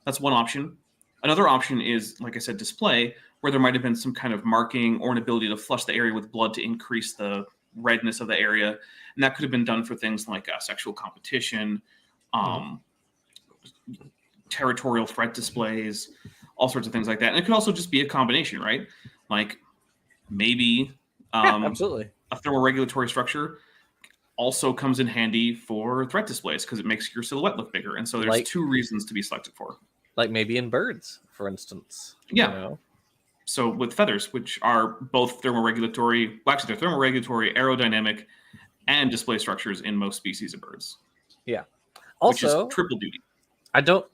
That's one option. Another option is, like I said, display, where there might have been some kind of marking or an ability to flush the area with blood to increase the redness of the area. And that could have been done for things like sexual competition, territorial threat displays, all sorts of things like that. And it could also just be a combination, right? Like maybe absolutely. A thermoregulatory structure also comes in handy for threat displays because it makes your silhouette look bigger. And so there's two reasons to be selected for. Like maybe in birds, for instance. Yeah. So with feathers, which are both thermoregulatory, well, actually they're thermoregulatory, aerodynamic, and display structures in most species of birds. Yeah. which Also, is triple duty. I don't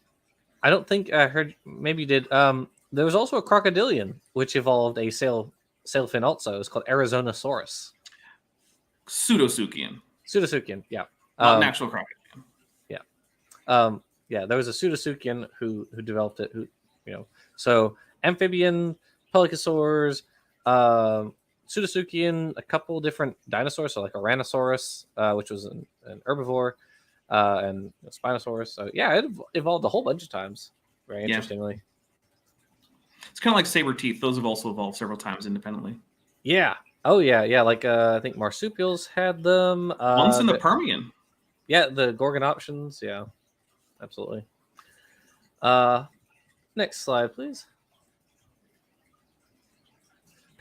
think I heard. Maybe you did. There was also a crocodilian which evolved a sail fin. Also, it's called Arizonosaurus. Pseudosuchian. Yeah. Natural crocodilian. Yeah. Yeah. There was a Pseudosuchian who developed it. So amphibian, pelycosaurs, Pseudosuchian, a couple different dinosaurs, so like Ouranosaurus, which was an herbivore. And Spinosaurus. So yeah, it evolved a whole bunch of times. Very interestingly. It's kind of like saber teeth. Those have also evolved several times independently. Yeah. Oh yeah. Like I think marsupials had them. Once in the Permian. Yeah, the Gorgonoptions. Yeah, absolutely. Next slide, please.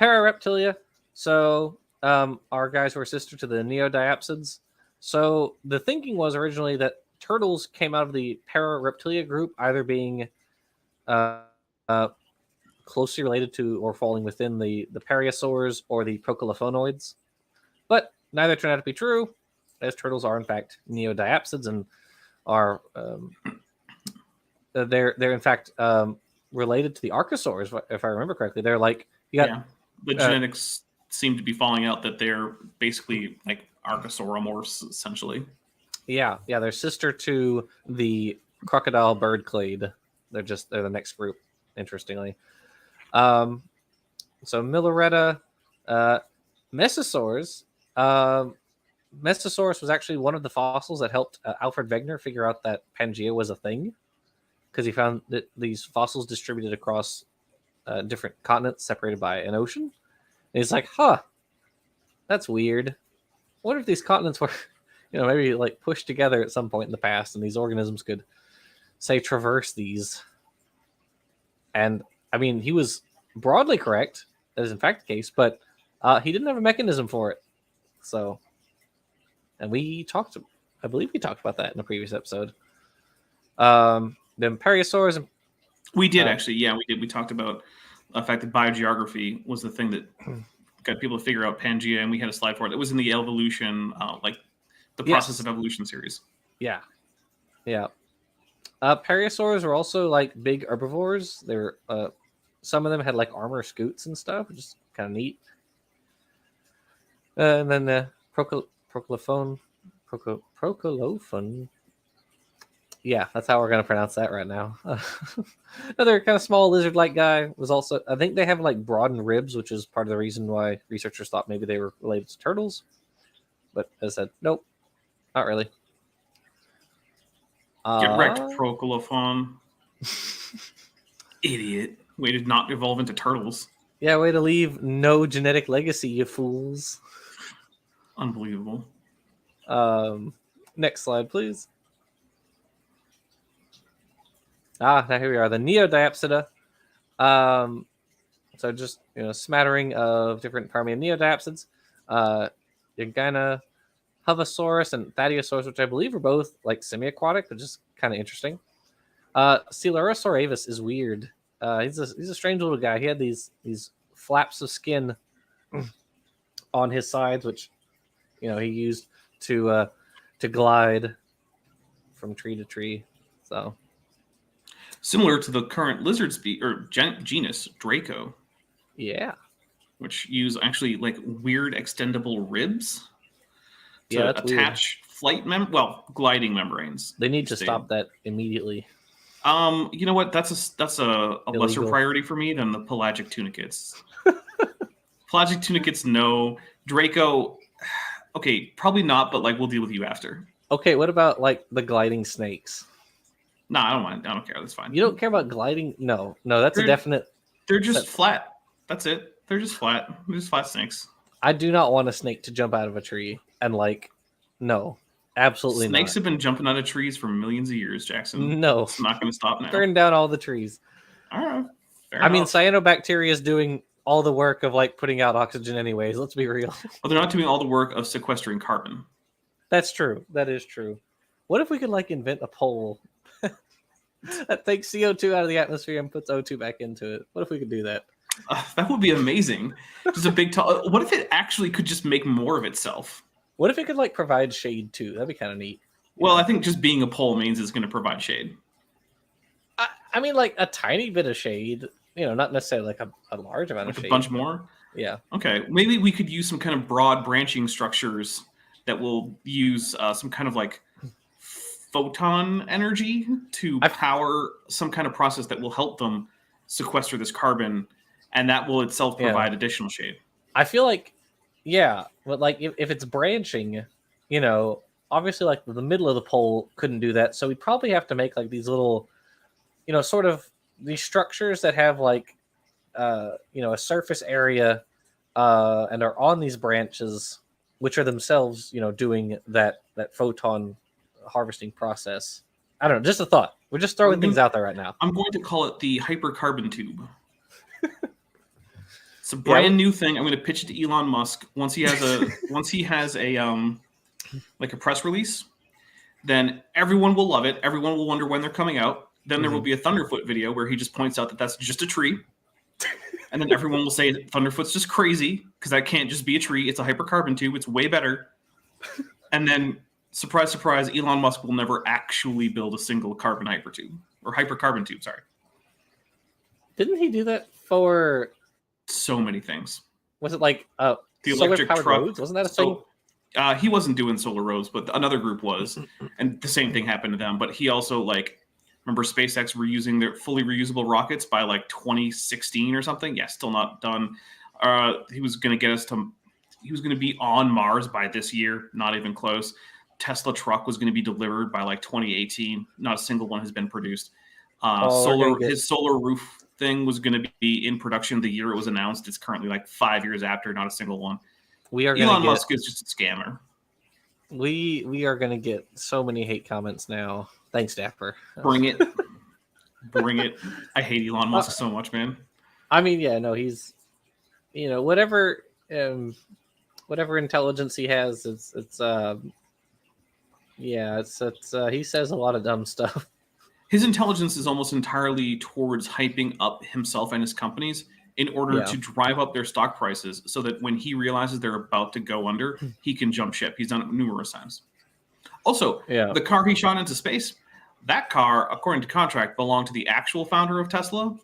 Parareptilia. So our guys were sister to the Neodyapsids. So the thinking was originally that turtles came out of the Parareptilia group, either being closely related to or falling within the Parasaurs or the Procolophonids. But neither turned out to be true, as turtles are in fact Neodyapsids and are they're in fact related to the archosaurs, if I remember correctly. They're like you got the genetics seem to be falling out that they're basically like archosauromorphs essentially. Yeah, they're sister to the crocodile bird clade. They're the next group, interestingly. So Milleretta, Mesosaurs. Mesosaurus was actually one of the fossils that helped Alfred Wegener figure out that Pangea was a thing, because he found that these fossils distributed across different continents separated by an ocean. And he's like, that's weird. What if these continents were, maybe like pushed together at some point in the past, and these organisms could, say, traverse these? And I mean, he was broadly correct. That is in fact the case, but he didn't have a mechanism for it. So, and I believe we talked about that in a previous episode. The Periosaurs. We did actually, yeah, we did. We talked about the fact that biogeography was the thing that got people to figure out Pangea, and we had a slide for it. It was in the evolution, the process of evolution series. Yeah. Periosaurs were also like big herbivores. They're some of them had like armor scoots and stuff, which is kind of neat. And then the Procolophone. Yeah, that's how we're going to pronounce that right now. Another kind of small lizard-like guy was also... I think they have like broadened ribs, which is part of the reason why researchers thought maybe they were related to turtles. But as I said, nope, not really. Get wrecked, Procolophone. Idiot. Way to not evolve into turtles. Yeah, way to leave no genetic legacy, you fools. Unbelievable. Next slide, please. Now here we are, the Neodyapsoda. So just smattering of different Permian neodiapsids. Yagana, Havasaurus, and Thaddeosaurus, which I believe are both like semi-aquatic, but just kind of interesting. Coelurosaur avis is weird. He's a strange little guy. He had these flaps of skin on his sides, which he used to glide from tree to tree. So similar to the current lizard genus Draco. Yeah, which use actually like weird extendable ribs to attach weird. gliding membranes. They need to stop that immediately. You know what? That's a lesser priority for me than the pelagic tunicates. Pelagic tunicates, no. Draco, okay, probably not, but like we'll deal with you after. Okay, what about like the gliding snakes? No, I don't mind. I don't care. That's fine. You don't care about gliding? No, that's a definite. They're just flat. That's it. They're just flat. They're just flat snakes. I do not want a snake to jump out of a tree and no, absolutely not. Snakes have been jumping out of trees for millions of years, Jackson. No, it's not going to stop now. Burn down all the trees. All right. I mean, cyanobacteria is doing all the work of like putting out oxygen anyways. Let's be real. Well, they're not doing all the work of sequestering carbon. That's true. That is true. What if we could like invent a pole that takes CO2 out of the atmosphere and puts O2 back into it? What if we could do that? That would be amazing. Just a big what if it actually could just make more of itself? What if it could like provide shade too? That'd be kind of neat. Well, I think just being a pole means it's going to provide shade. I mean, like a tiny bit of shade, not necessarily like a large amount of shade. A bunch more? Yeah. Okay. Maybe we could use some kind of broad branching structures that will use some kind of like photon energy to power some kind of process that will help them sequester this carbon, and that will itself provide additional shade. I feel like, but like if it's branching, obviously like the middle of the pole couldn't do that, so we'd probably have to make like these little, sort of these structures that have like, a surface area, and are on these branches, which are themselves, doing that photon harvesting process. I don't know, just a thought. We're just throwing things out there right now. I'm going to call it the hypercarbon tube. It's a brand new thing. I'm going to pitch it to Elon Musk once he has a like a press release. Then everyone will love it. Everyone will wonder when they're coming out. Then there will be a Thunderfoot video where he just points out that that's just a tree. And then everyone will say Thunderfoot's just crazy because that can't just be a tree. It's a hypercarbon tube. It's way better. And then, surprise, surprise, Elon Musk will never actually build a single carbon hypertube or hypercarbon tube. Sorry. Didn't he do that for? So many things. Was it like The solar electric powered truck. roads? Wasn't that a thing? He wasn't doing solar roads, but another group was, and the same thing happened to them. But he also remember SpaceX were using their fully reusable rockets by 2016 or something. Yeah, still not done. He was going to get us to. He was going to be on Mars by this year, not even close. Tesla truck was going to be delivered by 2018. Not a single one has been produced. His solar roof thing was going to be in production the year it was announced. It's currently 5 years after, not a single one. Elon Musk is just a scammer. We are going to get so many hate comments now. Thanks, Dapper. Bring it. Bring it. I hate Elon Musk so much, man. I mean, yeah, no, he's, whatever intelligence he has, he says a lot of dumb stuff. His intelligence is almost entirely towards hyping up himself and his companies in order to drive up their stock prices so that when he realizes they're about to go under, he can jump ship. He's done it numerous times. Also, the car he shot into space, that car, according to contract, belonged to the actual founder of Tesla,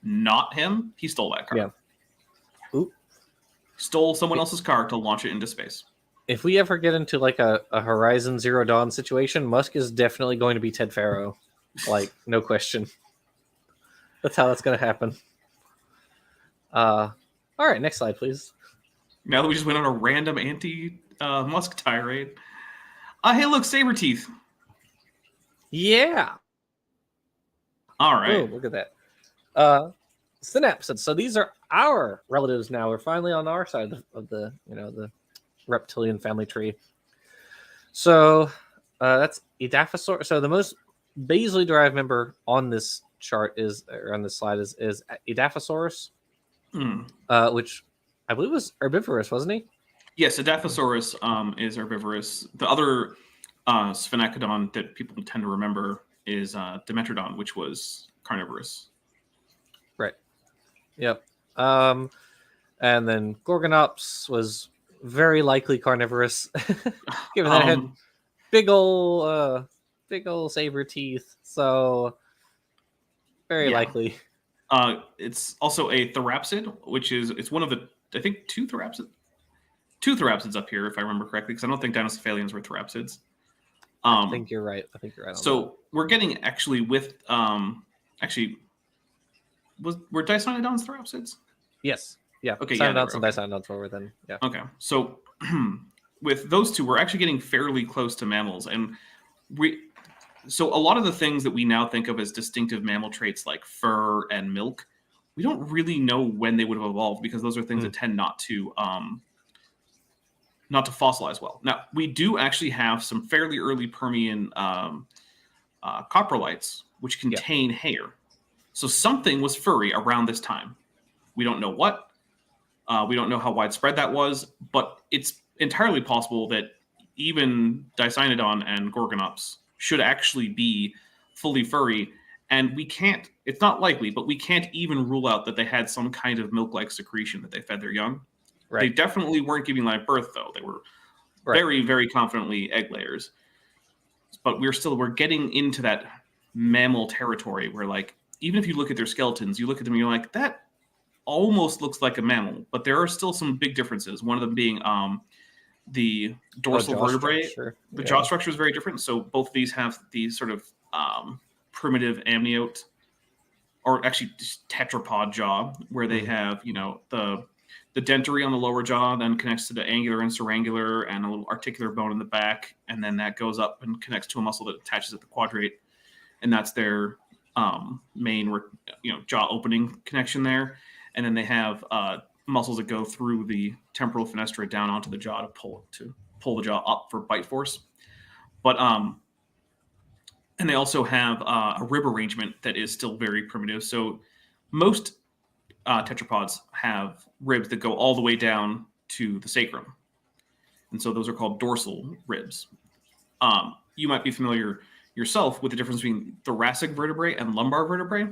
not him. He stole that car. Yeah. Oop. Stole someone else's car to launch it into space. If we ever get into a Horizon Zero Dawn situation, Musk is definitely going to be Ted Faro. No question. That's how that's going to happen. All right, next slide, please. Now that we just went on a random anti-Musk tirade. Hey, look, saber teeth. Yeah. All right. Ooh, look at that. Synapsids. So these are our relatives now. We're finally on our side of the reptilian family tree. So that's Edaphosaurus. So the most basally derived member on this chart on this slide is Edaphosaurus, which I believe was herbivorous, wasn't he? Yes, Edaphosaurus is herbivorous. The other sphenecodon that people tend to remember is Dimetrodon, which was carnivorous. Right. Yep. And then Gorgonops was very likely carnivorous, given that it had big old saber teeth. So very likely. It's also a therapsid, it's one of the, I think, two therapsids up here, if I remember correctly, because I don't think Dinocephalians were therapsids. I think you're right. So we're getting actually with were Dicynodons therapsids? Yes. Yeah. Okay. Cynodons and Dicynodons were then. Yeah. Okay. So with those two, we're actually getting fairly close to mammals, and so a lot of the things that we now think of as distinctive mammal traits like fur and milk, we don't really know when they would have evolved because those are things that tend not to fossilize well. Now, we do actually have some fairly early Permian coprolites, which contain hair. So something was furry around this time. We don't know what. We don't know how widespread that was, but it's entirely possible that even Dicynodon and Gorgonops should actually be fully furry. And it's not likely, but we can't even rule out that they had some kind of milk-like secretion that they fed their young. Right. They definitely weren't giving live birth, though. They were very, very confidently egg layers. But we're getting into that mammal territory where, even if you look at their skeletons, you look at them and you're like, that almost looks like a mammal. But there are still some big differences. One of them being the dorsal vertebrae. The jaw structure is very different. So both of these have these sort of primitive amniote, or actually just tetrapod jaw, where they have, the dentary on the lower jaw then connects to the angular and surangular and a little articular bone in the back. And then that goes up and connects to a muscle that attaches at the quadrate. And that's their main, jaw opening connection there. And then they have muscles that go through the temporal fenestra down onto the jaw to pull the jaw up for bite force. But and they also have a rib arrangement that is still very primitive. So most tetrapods have ribs that go all the way down to the sacrum. And so those are called dorsal ribs. You might be familiar yourself with the difference between thoracic vertebrae and lumbar vertebrae.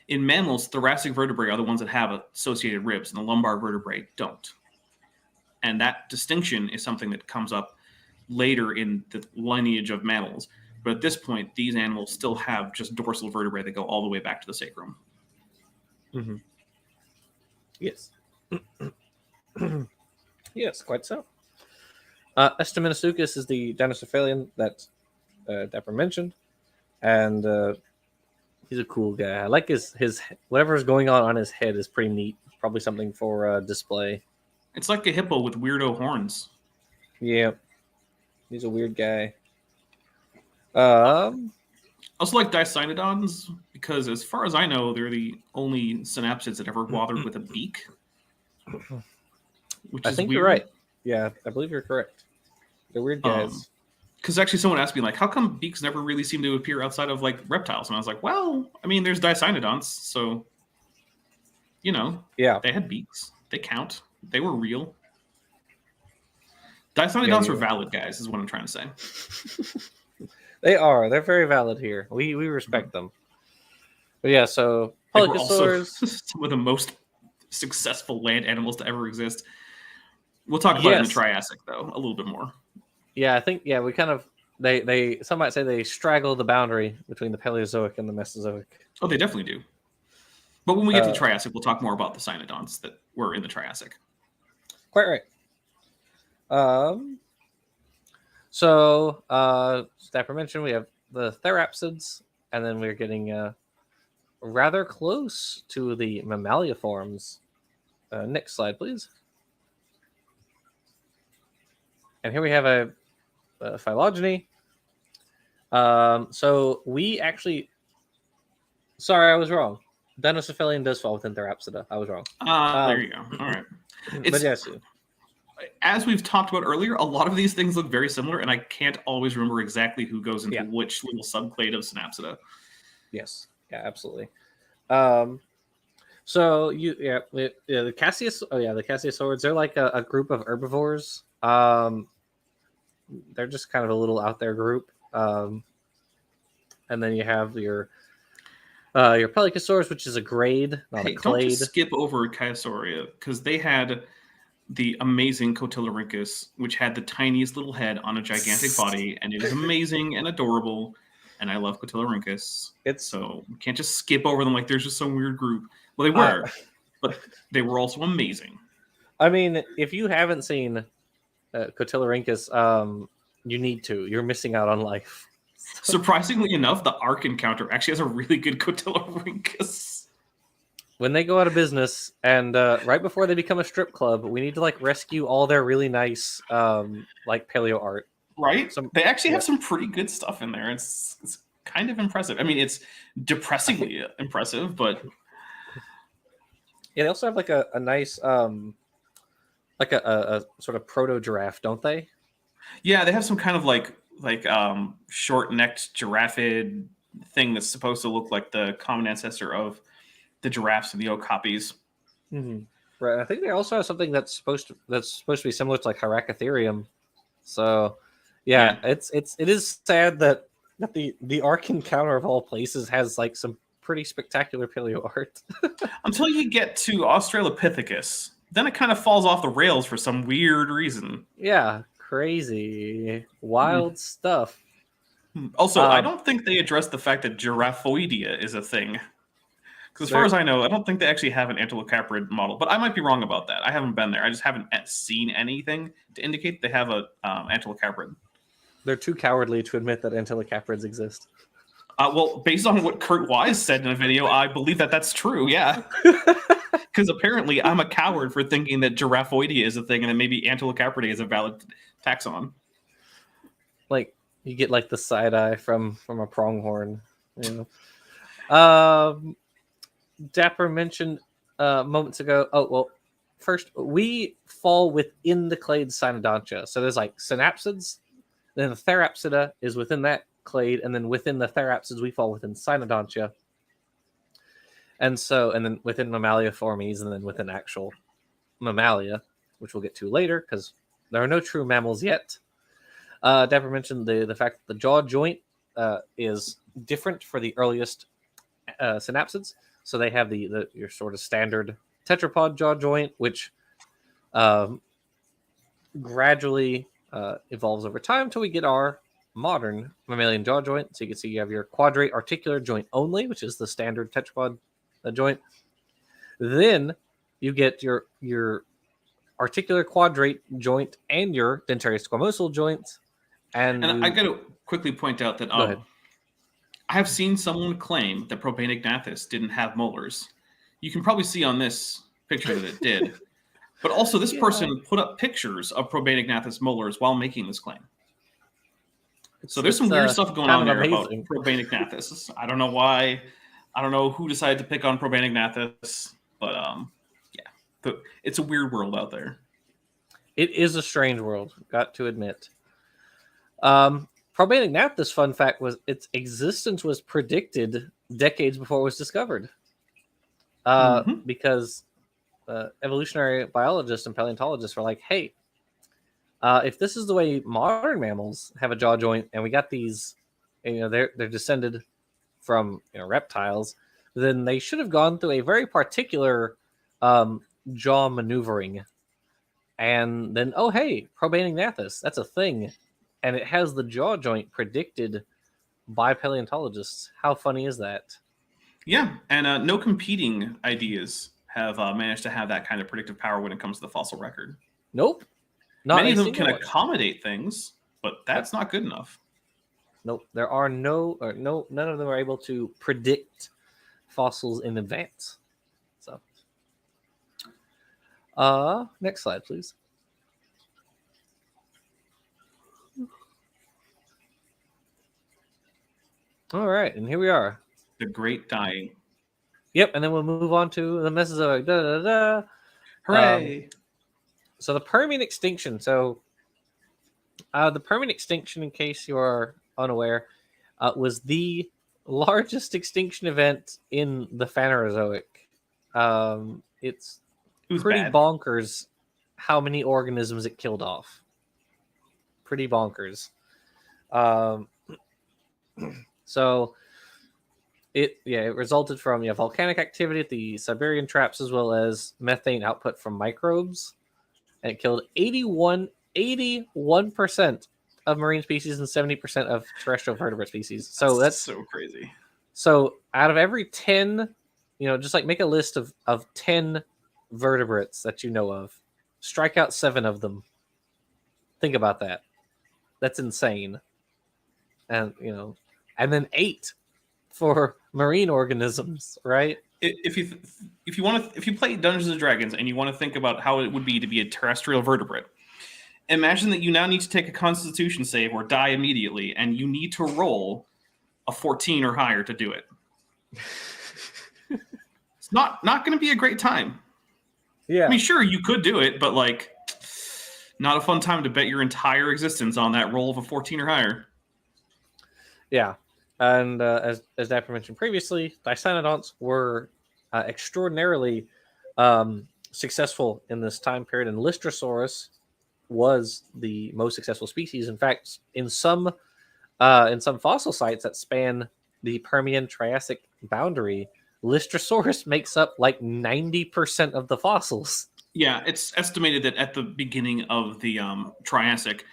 In mammals, thoracic vertebrae are the ones that have associated ribs, and the lumbar vertebrae don't. And that distinction is something that comes up later in the lineage of mammals. But at this point, these animals still have just dorsal vertebrae that go all the way back to the sacrum. Mm-hmm. Yes. Yes, quite so. Hepa is the Dinocephalian that Dapper mentioned, and he's a cool guy. I like his whatever's going on his head is pretty neat. Probably something for display. It's like a hippo with weirdo horns. Yeah, he's a weird guy. I also like Dicynodons because, as far as I know, they're the only synapsids that ever bothered with a beak. Which I is think weird. you're right. Yeah, I believe you're correct. They're weird guys. Because actually, someone asked me, like, how come beaks never really seem to appear outside of, like, reptiles? And I was like, well, I mean, there's Dicynodons, so, you know, Yeah, they had beaks. They count. They were real. Dicynodons were valid, guys, is what I'm trying to say. they are. They're very valid here. We respect them. But yeah, so They were also Paleozoics. some of the most successful land animals to ever exist. We'll talk about it in the Triassic, though, a little bit more. Yeah, I think we kind of they some might say they straddle the boundary between the Paleozoic and the Mesozoic. Oh, they definitely do. But when we get to the Triassic, we'll talk more about the Cynodonts that were in the Triassic. Quite right. So Dapper mentioned we have the Therapsids, and then we're getting rather close to the Mammalia forms. Next slide, please. And here we have a phylogeny. So we actually... Sorry, I was wrong. Dinocephalian does fall within Therapsida. I was wrong. There you go. All right. But yes. As we've talked about earlier, a lot of these things look very similar, and I can't always remember exactly who goes into which little subclade of Synapsida. Yes. Yeah, absolutely. So the the Casiosaurids, they're like a group of herbivores. They're just kind of a little out there group. And then you have your Pelycosaurus, which is a grade, not a clade. Don't just skip over Caesauria, because they had the amazing Cotyloryncus, which had the tiniest little head on a gigantic body, and it was amazing and adorable. And I love Cotyloryncus. So we can't just skip over them like there's just some weird group. Well, they were, but they were also amazing. I mean, if you haven't seen Cotyloryncus, you need to. You're missing out on life. Surprisingly enough, the Ark Encounter actually has a really good Cotyloryncus. When they go out of business, and right before they become a strip club, we need to like rescue all their really nice like paleo art. Right? They actually have some pretty good stuff in there. It's kind of impressive. I mean, it's depressingly impressive, but yeah, they also have like a nice like a sort of proto giraffe, don't they? Yeah, they have some kind of like short-necked giraffe thing that's supposed to look like the common ancestor of the giraffes and the okapis. Mm-hmm. Right. I think they also have something that's supposed to be similar to like Hyracotherium. So yeah. it is sad that the Ark Encounter of all places has like some pretty spectacular paleo art. Until you get to Australopithecus, then it kind of falls off the rails for some weird reason. Yeah, crazy, wild stuff. Also, I don't think they addressed the fact that Giraffoidea is a thing. Because as far as I know, I don't think they actually have an Antilocaprid model. But I might be wrong about that. I haven't been there. I just haven't seen anything to indicate they have a Antilocaprid. They're too cowardly to admit that Antilocaprids exist. Well, based on what Kurt Wise said in a video, I believe that that's true, yeah. Because apparently I'm a coward for thinking that Giraffoidea is a thing and that maybe Antilocapridae is a valid taxon. Like, you get like the side eye from a pronghorn. You know? Dapper mentioned moments ago. Oh, well, first, we fall within the clade Cynodontia. So there's like synapsids, then the Therapsida is within that clade, and then within the Therapsids, we fall within Cynodontia. And then within Mammaliaformes, and then within actual Mammalia, which we'll get to later, because there are no true mammals yet. Dapper mentioned the fact that the jaw joint is different for the earliest synapsids. So they have your sort of standard tetrapod jaw joint, which gradually evolves over time until we get our modern mammalian jaw joint. So you can see you have your quadrate articular joint only, which is the standard tetrapod joint. Then you get your articular quadrate joint and your dentary squamosal joints. And I got to quickly point out that Go ahead. I have seen someone claim that Propagnognathus didn't have molars. You can probably see on this picture that it did. But also, this person put up pictures of Propagnognathus molars while making this claim. So there's some weird stuff going on there about Propagnognathus. I don't know why. I don't know who decided to pick on Propagnognathus, but yeah, it's a weird world out there. It is a strange world, got to admit. Propagnognathus, fun fact, was its existence was predicted decades before it was discovered. Because evolutionary biologists and paleontologists were like, hey, if this is the way modern mammals have a jaw joint, and we got these, they're descended from reptiles, then they should have gone through a very particular jaw maneuvering. And then, oh, hey, Propagnognathus, that's a thing. And it has the jaw joint predicted by paleontologists. How funny is that? Yeah, and no competing ideas have managed to have that kind of predictive power when it comes to the fossil record. Nope. Many of them can accommodate things, but that's not good enough. Nope. There are none of them are able to predict fossils in advance. So, next slide, please. All right, and here we are. The Great Dying. Yep, and then we'll move on to the Mesozoic. Hooray! So the Permian Extinction. So the Permian Extinction, in case you are unaware, was the largest extinction event in the Phanerozoic. It's pretty bonkers how many organisms it killed off. Pretty bonkers. So it resulted from volcanic activity at the Siberian traps, as well as methane output from microbes, and it killed 81% of marine species and 70% of terrestrial vertebrate species. So that's so crazy. So out of every 10, just like make a list of 10 vertebrates that you know of, strike out 7 of them. Think about that. That's insane. And and then 8 for marine organisms, right? If you play Dungeons and Dragons and you want to think about how it would be to be a terrestrial vertebrate, imagine that you now need to take a Constitution save or die immediately, and you need to roll a 14 or higher to do it. It's not going to be a great time. Yeah, I mean, sure, you could do it, but not a fun time to bet your entire existence on that roll of a 14 or higher. Yeah. And as Dapper mentioned previously, Dicynodonts were extraordinarily successful in this time period, and Lystrosaurus was the most successful species. In fact, in some fossil sites that span the Permian Triassic boundary, Lystrosaurus makes up 90% of the fossils. Yeah, it's estimated that at the beginning of the Triassic,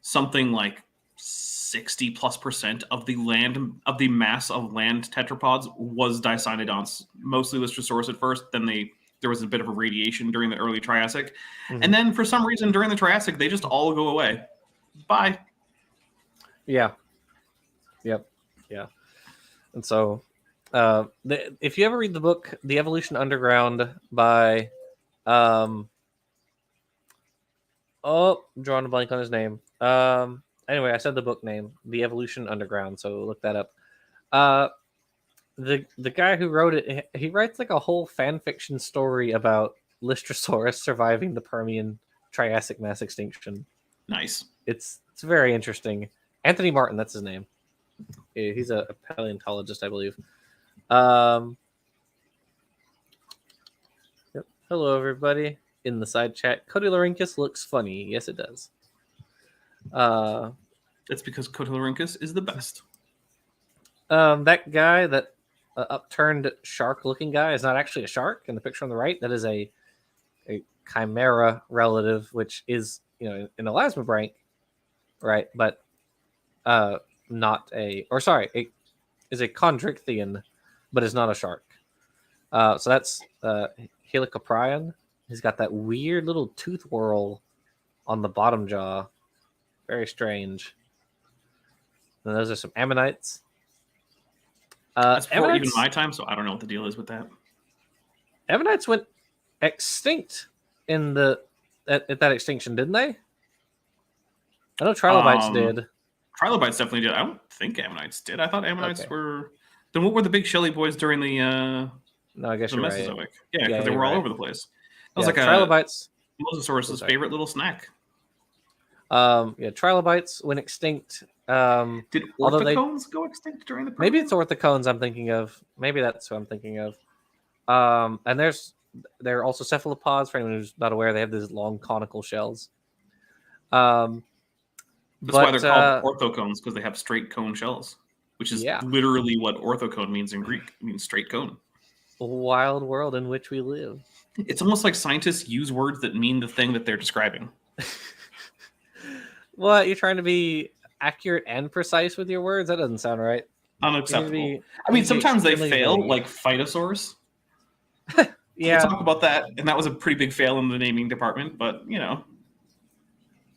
something like 60+% of the mass of land tetrapods was Dicynodonts, mostly Lystrosaurus at first. Then there was a bit of a radiation during the early Triassic, and then for some reason during the Triassic they just all go away. Bye. Yeah. Yep. Yeah. And so, if you ever read the book "The Evolution Underground" by, I'm drawing a blank on his name. Anyway, I said the book name, The Evolution Underground, so look that up. The guy who wrote it, he writes a whole fan fiction story about Lystrosaurus surviving the Permian Triassic mass extinction. Nice. It's very interesting. Anthony Martin, that's his name. He's a paleontologist, I believe. Yep. Hello, everybody in the side chat. Codylorhynchus looks funny. Yes, it does. It's because Codylorhynchus is the best. That guy, that upturned shark-looking guy, is not actually a shark. In the picture on the right, that is a chimera relative, which is an elasmobranch, right? But not a, or sorry, it is a chondrichthyon, but is not a shark. So that's Helicoprion. He's got that weird little tooth whorl on the bottom jaw. Very strange. And those are some ammonites. That's before even ammonites, my time, so I don't know what the deal is with that. ammonites went extinct in at that extinction, didn't they? I know trilobites did. Trilobites definitely did. I don't think ammonites did. I thought ammonites Okay. were. Then what were the big shelly boys during the No, I guess the you're Mesozoic? right. Yeah, because they you're were all right. over the place. That was like trilobites. Mosasaurus's Sorry. favorite little snack. Trilobites went extinct. Did although orthocones go extinct during the Permian? maybe it's orthocones I'm thinking of. Maybe that's what I'm thinking of. And there are also cephalopods. For anyone who's not aware, they have these long conical shells. That's why they're called orthocones, because they have straight cone shells, which is literally what orthocone means in Greek. It means straight cone. A wild world in which we live. It's almost like scientists use words that mean the thing that they're describing. What? You're trying to be accurate and precise with your words? That doesn't sound right. Unacceptable. I mean, sometimes they fail, like phytosaurs. Yeah. We'll talk about that, and that was a pretty big fail in the naming department, but, you know.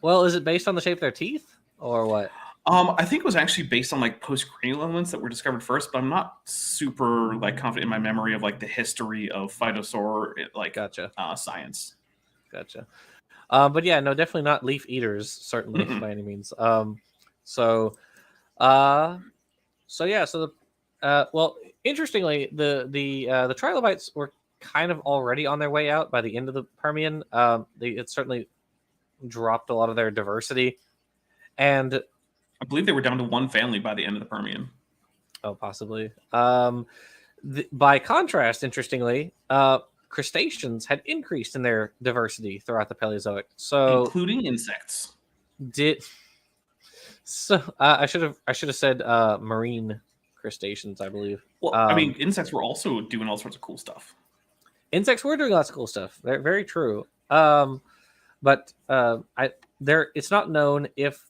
Well, is it based on the shape of their teeth, or what? I think it was actually based on like postcranial elements that were discovered first, but I'm not super like confident in my memory of like the history of phytosaur science. Gotcha. But yeah, no, definitely not leaf eaters, certainly by any means. So interestingly, the trilobites were kind of already on their way out by the end of the Permian. It certainly dropped a lot of their diversity, and I believe they were down to one family by the end of the Permian. Oh, possibly. By contrast, interestingly, crustaceans had increased in their diversity throughout the Paleozoic. So, including insects. I should have said marine crustaceans, I believe. Well, I mean, insects were also doing all sorts of cool stuff. Insects were doing lots of cool stuff. They're very true. But it's not known if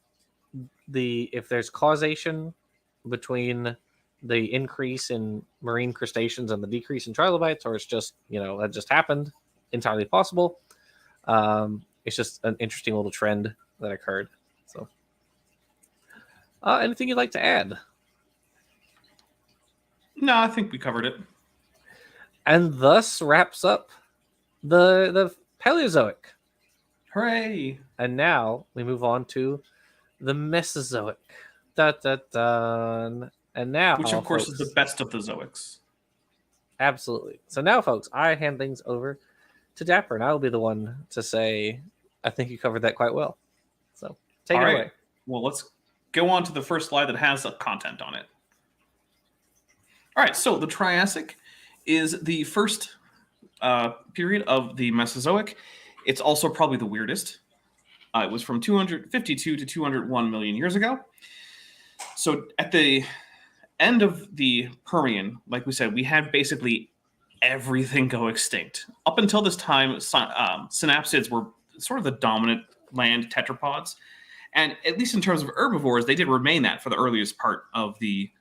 there's causation between the increase in marine crustaceans and the decrease in trilobites, or it's just, that just happened. Entirely possible. It's just an interesting little trend that occurred. So, anything you'd like to add? No, I think we covered it. And thus wraps up the Paleozoic. Hooray! And now we move on to the Mesozoic. And now, which of course is the best of the zoics. Absolutely. So now, folks, I hand things over to Dapper, and I will be the one to say, I think you covered that quite well. So take it away. Well, let's go on to the first slide that has the content on it. All right, so the Triassic is the first period of the Mesozoic. It's also probably the weirdest. It was from 252 to 201 million years ago. So at the end of the Permian, like we said, we had basically everything go extinct. Up until this time, synapsids were sort of the dominant land tetrapods. And at least in terms of herbivores, they did remain that for the earliest part of the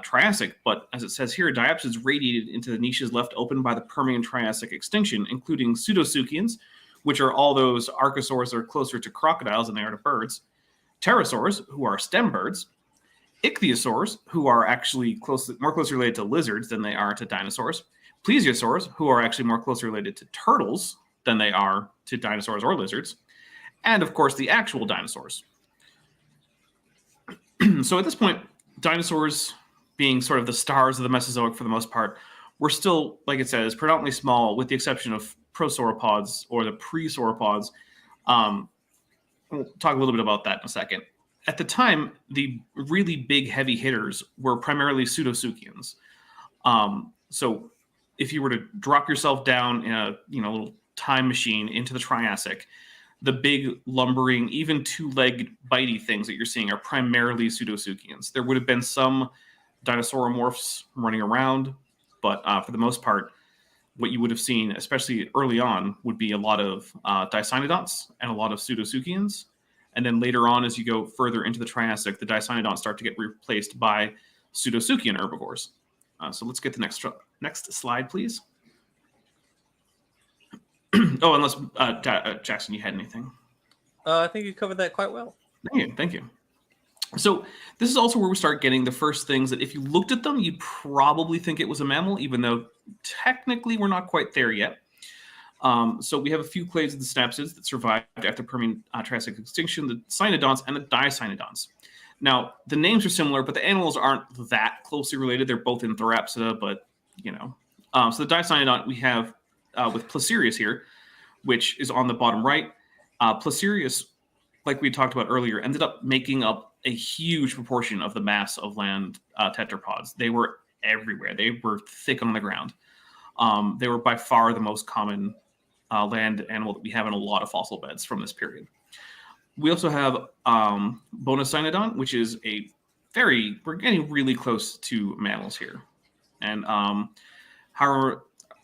Triassic. But as it says here, diapsids radiated into the niches left open by the Permian Triassic extinction, including pseudosuchians, which are all those archosaurs that are closer to crocodiles than they are to birds, pterosaurs, who are stem birds, ichthyosaurs, who are actually more closely related to lizards than they are to dinosaurs, plesiosaurs, who are actually more closely related to turtles than they are to dinosaurs or lizards, and of course the actual dinosaurs. So at this point, dinosaurs, being sort of the stars of the Mesozoic for the most part, were still, like it says, predominantly small, with the exception of prosauropods or the pre-sauropods. We'll talk a little bit about that in a second. At the time, the really big heavy hitters were primarily pseudosuchians. So if you were to drop yourself down in a little time machine into the Triassic, the big lumbering, even two-legged bitey things that you're seeing are primarily pseudosuchians. There would have been some dinosauromorphs running around, but for the most part, what you would have seen, especially early on, would be a lot of dicynodonts and a lot of pseudosuchians. And then later on, as you go further into the Triassic, the dicynodonts start to get replaced by pseudosuchian herbivores. So let's get the next slide, please. Oh, unless Jackson, you had anything. I think you covered that quite well. Thank you. So this is also where we start getting the first things that if you looked at them, you'd probably think it was a mammal, even though technically we're not quite there yet. So we have a few clades of the synapsids that survived after Permian Triassic extinction, the cynodonts and the dicynodonts. Now, the names are similar, but the animals aren't that closely related. They're both in Therapsida, but, you know. So the dicynodont we have with Placerius here, which is on the bottom right. Placerius, like we talked about earlier, ended up making up a huge proportion of the mass of land tetrapods. They were everywhere. They were thick on the ground. They were by far the most common land animal that we have in a lot of fossil beds from this period. We also have Bonocynodont, which is we're getting really close to mammals here. And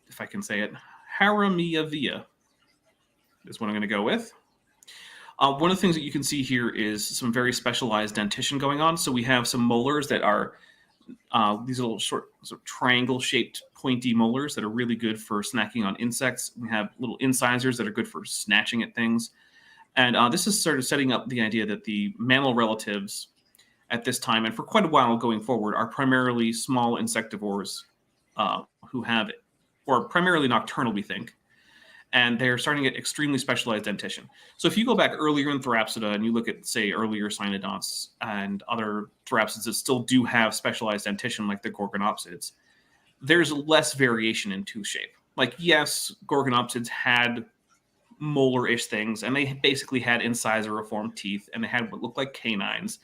if I can say it, Haramiavia is what I'm going to go with. One of the things that you can see here is some very specialized dentition going on. So we have some molars that are these little short sort of triangle-shaped pointy molars that are really good for snacking on insects. We have little incisors that are good for snatching at things. And this is sort of setting up the idea that the mammal relatives at this time, and for quite a while going forward, are primarily small insectivores who have, or primarily nocturnal, we think. And they're starting to get extremely specialized dentition. So if you go back earlier in Therapsida and you look at, say, earlier cynodonts and other therapsids that still do have specialized dentition, like the gorgonopsids, there's less variation in tooth shape. Like, yes, gorgonopsids had molar-ish things, and they basically had incisoriform teeth, and they had what looked like canines,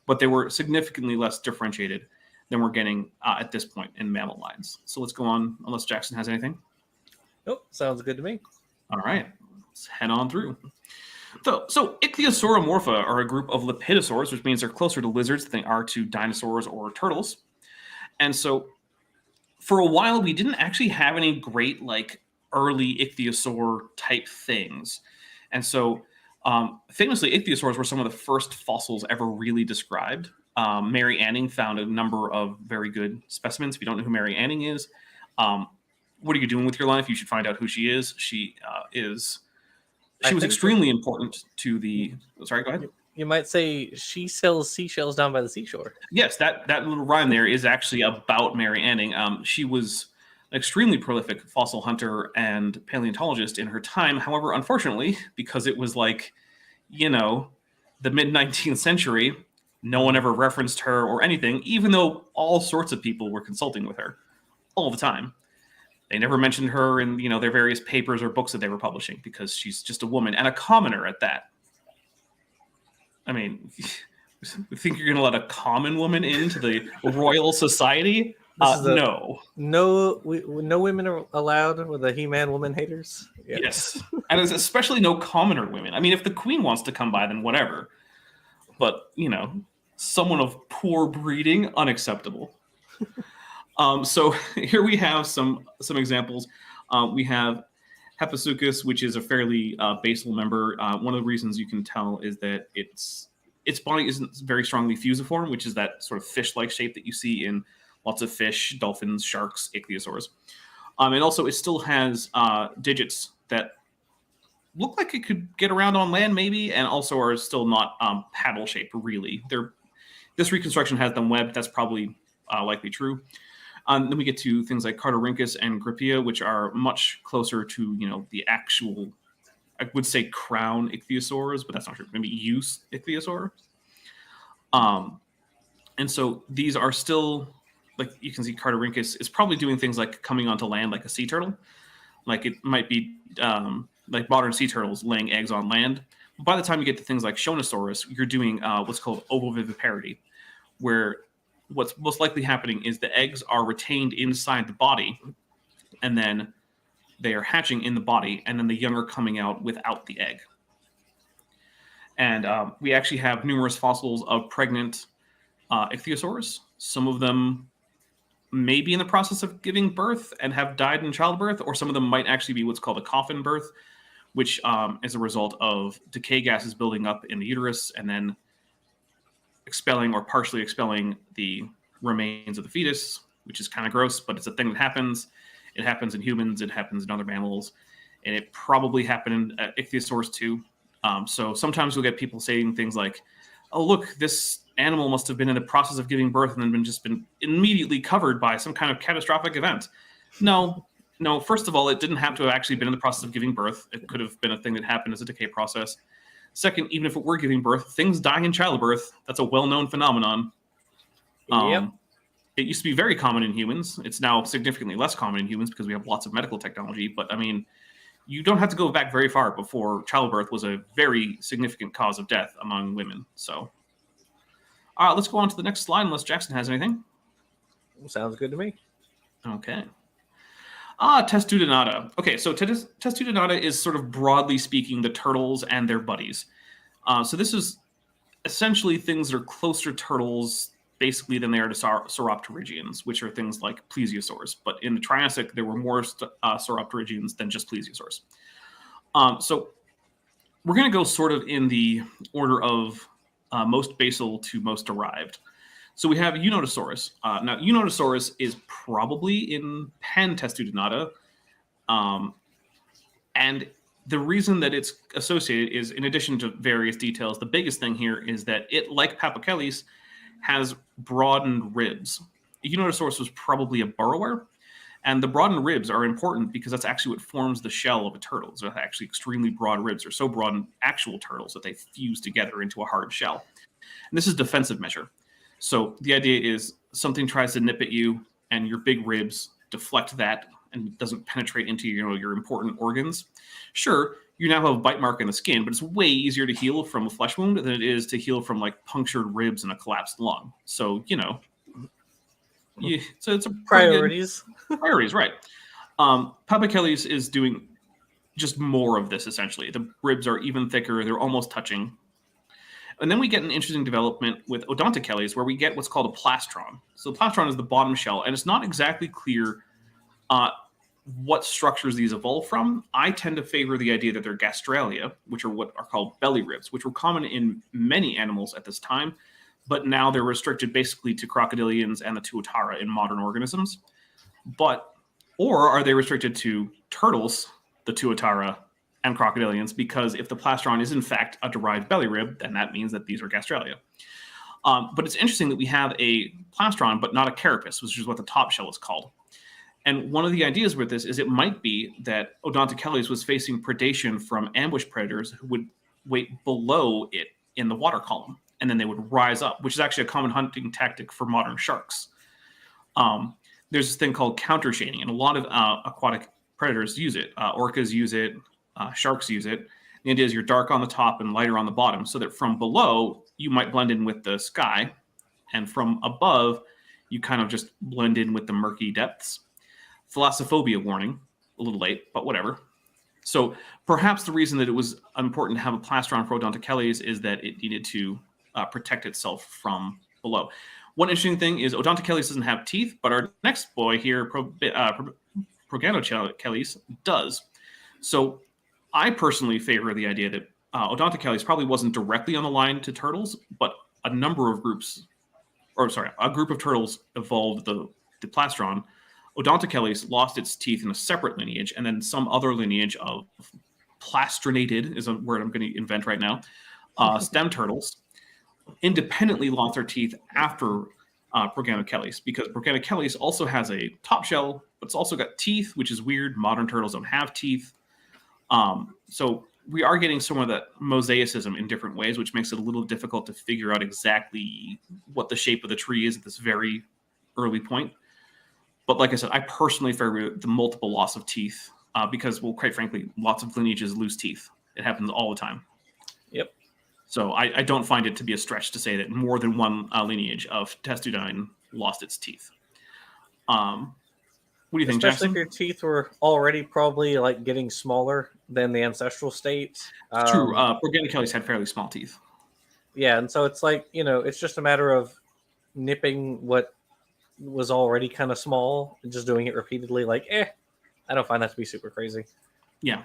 but they were significantly less differentiated than we're getting at this point in mammal lines. So let's go on, unless Jackson has anything. Nope, sounds good to me. All right, let's head on through. So Ichthyosauromorpha are a group of lepidosaurs, which means they're closer to lizards than they are to dinosaurs or turtles. And so for a while, we didn't actually have any great, like, early ichthyosaur type things. And so famously, ichthyosaurs were some of the first fossils ever really described. Mary Anning found a number of very good specimens. If you don't know who Mary Anning is, what are you doing with your life? You should find out who she is. She was extremely important to the... Sorry, go ahead. You might say she sells seashells down by the seashore. Yes, that little rhyme there is actually about Mary Anning. She was an extremely prolific fossil hunter and paleontologist in her time. However, unfortunately, because it was like, you know, the mid-19th century, no one ever referenced her or anything, even though all sorts of people were consulting with her all the time. They never mentioned her in, you know, their various papers or books that they were publishing because she's just a woman and a commoner at that. I mean, you think you're going to let a common woman into the Royal Society? No. No women are allowed with the He-Man woman haters? Yeah. Yes. And there's especially no commoner women. I mean, if the queen wants to come by, then whatever. But, you know, someone of poor breeding, unacceptable. So here we have some examples. We have Hepa Sucus, which is a fairly basal member. One of the reasons you can tell is that its body isn't very strongly fusiform, which is that sort of fish-like shape that you see in lots of fish, dolphins, sharks, ichthyosaurs. And also, it still has digits that look like it could get around on land, maybe, and also are still not paddle-shaped, really. This reconstruction has them webbed. That's probably likely true. Then we get to things like Cardarhynchus and Grippia, which are much closer to, you know, the actual, I would say, crown ichthyosaurs, but that's not true. Maybe use ichthyosaur. And so these are still, like you can see, Cardarhynchus is probably doing things like coming onto land like a sea turtle. Like it might be like modern sea turtles laying eggs on land. But by the time you get to things like Shonosaurus, you're doing what's called ovoviviparity, where what's most likely happening is the eggs are retained inside the body, and then they are hatching in the body, and then the young are coming out without the egg. And we actually have numerous fossils of pregnant ichthyosaurs. Some of them may be in the process of giving birth and have died in childbirth, or some of them might actually be what's called a coffin birth, which is a result of decay gases building up in the uterus and then expelling or partially expelling the remains of the fetus which is kind of gross, but it's a thing that happens. It happens in humans. It happens in other mammals. And it probably happened in ichthyosaurs too. So sometimes you'll get people saying things like, oh, look, this animal must have been in the process of giving birth and then been immediately covered by some kind of catastrophic event. No, first of all, it didn't have to have actually been in the process of giving birth. It could have been a thing that happened as a decay process. Second, even if it were giving birth, things die in childbirth. That's a well-known phenomenon. Yep. It used to be very common in humans. It's now significantly less common in humans because we have lots of medical technology. But I mean, you don't have to go back very far before childbirth was a very significant cause of death among women. So let's go on to the next slide unless Jackson has anything. Sounds good to me. Okay. Testudinata. Okay, so Testudinata is sort of broadly speaking the turtles and their buddies. So this is essentially things that are closer to turtles basically than they are to Sauropterygians, which are things like plesiosaurs. But in the Triassic, there were more Sauropterygians than just plesiosaurs. So we're going to go sort of in the order of most basal to most derived. So we have Untilosaurus. Now, Untilosaurus is probably in Pan-Testudinata. And the reason that it's associated is, in addition to various details, the biggest thing here is that it, like Papacheles, has broadened ribs. Untilosaurus was probably a burrower, and the broadened ribs are important because that's actually what forms the shell of a turtle. They're actually extremely broad ribs. They're so broad in actual turtles that they fuse together into a hard shell. And this is a defensive measure. So the idea is something tries to nip at you, and your big ribs deflect that and it doesn't penetrate into your important organs. Sure, you now have a bite mark in the skin, but it's way easier to heal from a flesh wound than it is to heal from like punctured ribs and a collapsed lung. So so it's a priorities. Priorities, right? Papacheles is doing just more of this essentially. The ribs are even thicker; they're almost touching. And then we get an interesting development with Odontocheles, where we get what's called a plastron. So the plastron is the bottom shell, and it's not exactly clear what structures these evolve from. I tend to favor the idea that they're gastralia, which are what are called belly ribs, which were common in many animals at this time, but now they're restricted basically to crocodilians and the tuatara in modern organisms. Or are they restricted to turtles, the tuatara, and crocodilians? Because if the plastron is in fact a derived belly rib, then that means that these are gastralia. But it's interesting that we have a plastron, but not a carapace, which is what the top shell is called. And one of the ideas with this is it might be that Odontocheles was facing predation from ambush predators who would wait below it in the water column, and then they would rise up, which is actually a common hunting tactic for modern sharks. There's this thing called counter shading, and a lot of aquatic predators use it. Orcas use it. Sharks use it. The idea is you're dark on the top and lighter on the bottom, so that from below, you might blend in with the sky, and from above, you kind of just blend in with the murky depths. Thalassophobia warning, a little late, but whatever. So perhaps the reason that it was important to have a plastron for Odontocheles is that it needed to protect itself from below. One interesting thing is Odontocheles doesn't have teeth, but our next boy here, Proganocheles, does. So I personally favor the idea that Odontocheles probably wasn't directly on the line to turtles, but a group of turtles evolved the plastron. Odontocheles lost its teeth in a separate lineage, and then some other lineage of plastrinated, is a word I'm going to invent right now, stem turtles independently lost their teeth after Proganocheles, because Proganocheles also has a top shell, but it's also got teeth, which is weird. Modern turtles don't have teeth. So we are getting some of that mosaicism in different ways, which makes it a little difficult to figure out exactly what the shape of the tree is at this very early point. But like I said, I personally favor the multiple loss of teeth because, well, quite frankly, lots of lineages lose teeth. It happens all the time. Yep. So I don't find it to be a stretch to say that more than one lineage of Testudine lost its teeth. What do you think, Especially Jackson? if your teeth were already probably like getting smaller than the ancestral state. It's true. Proganocheles had fairly small teeth. Yeah, and so it's like, it's just a matter of nipping what was already kind of small and just doing it repeatedly. Like, I don't find that to be super crazy. Yeah.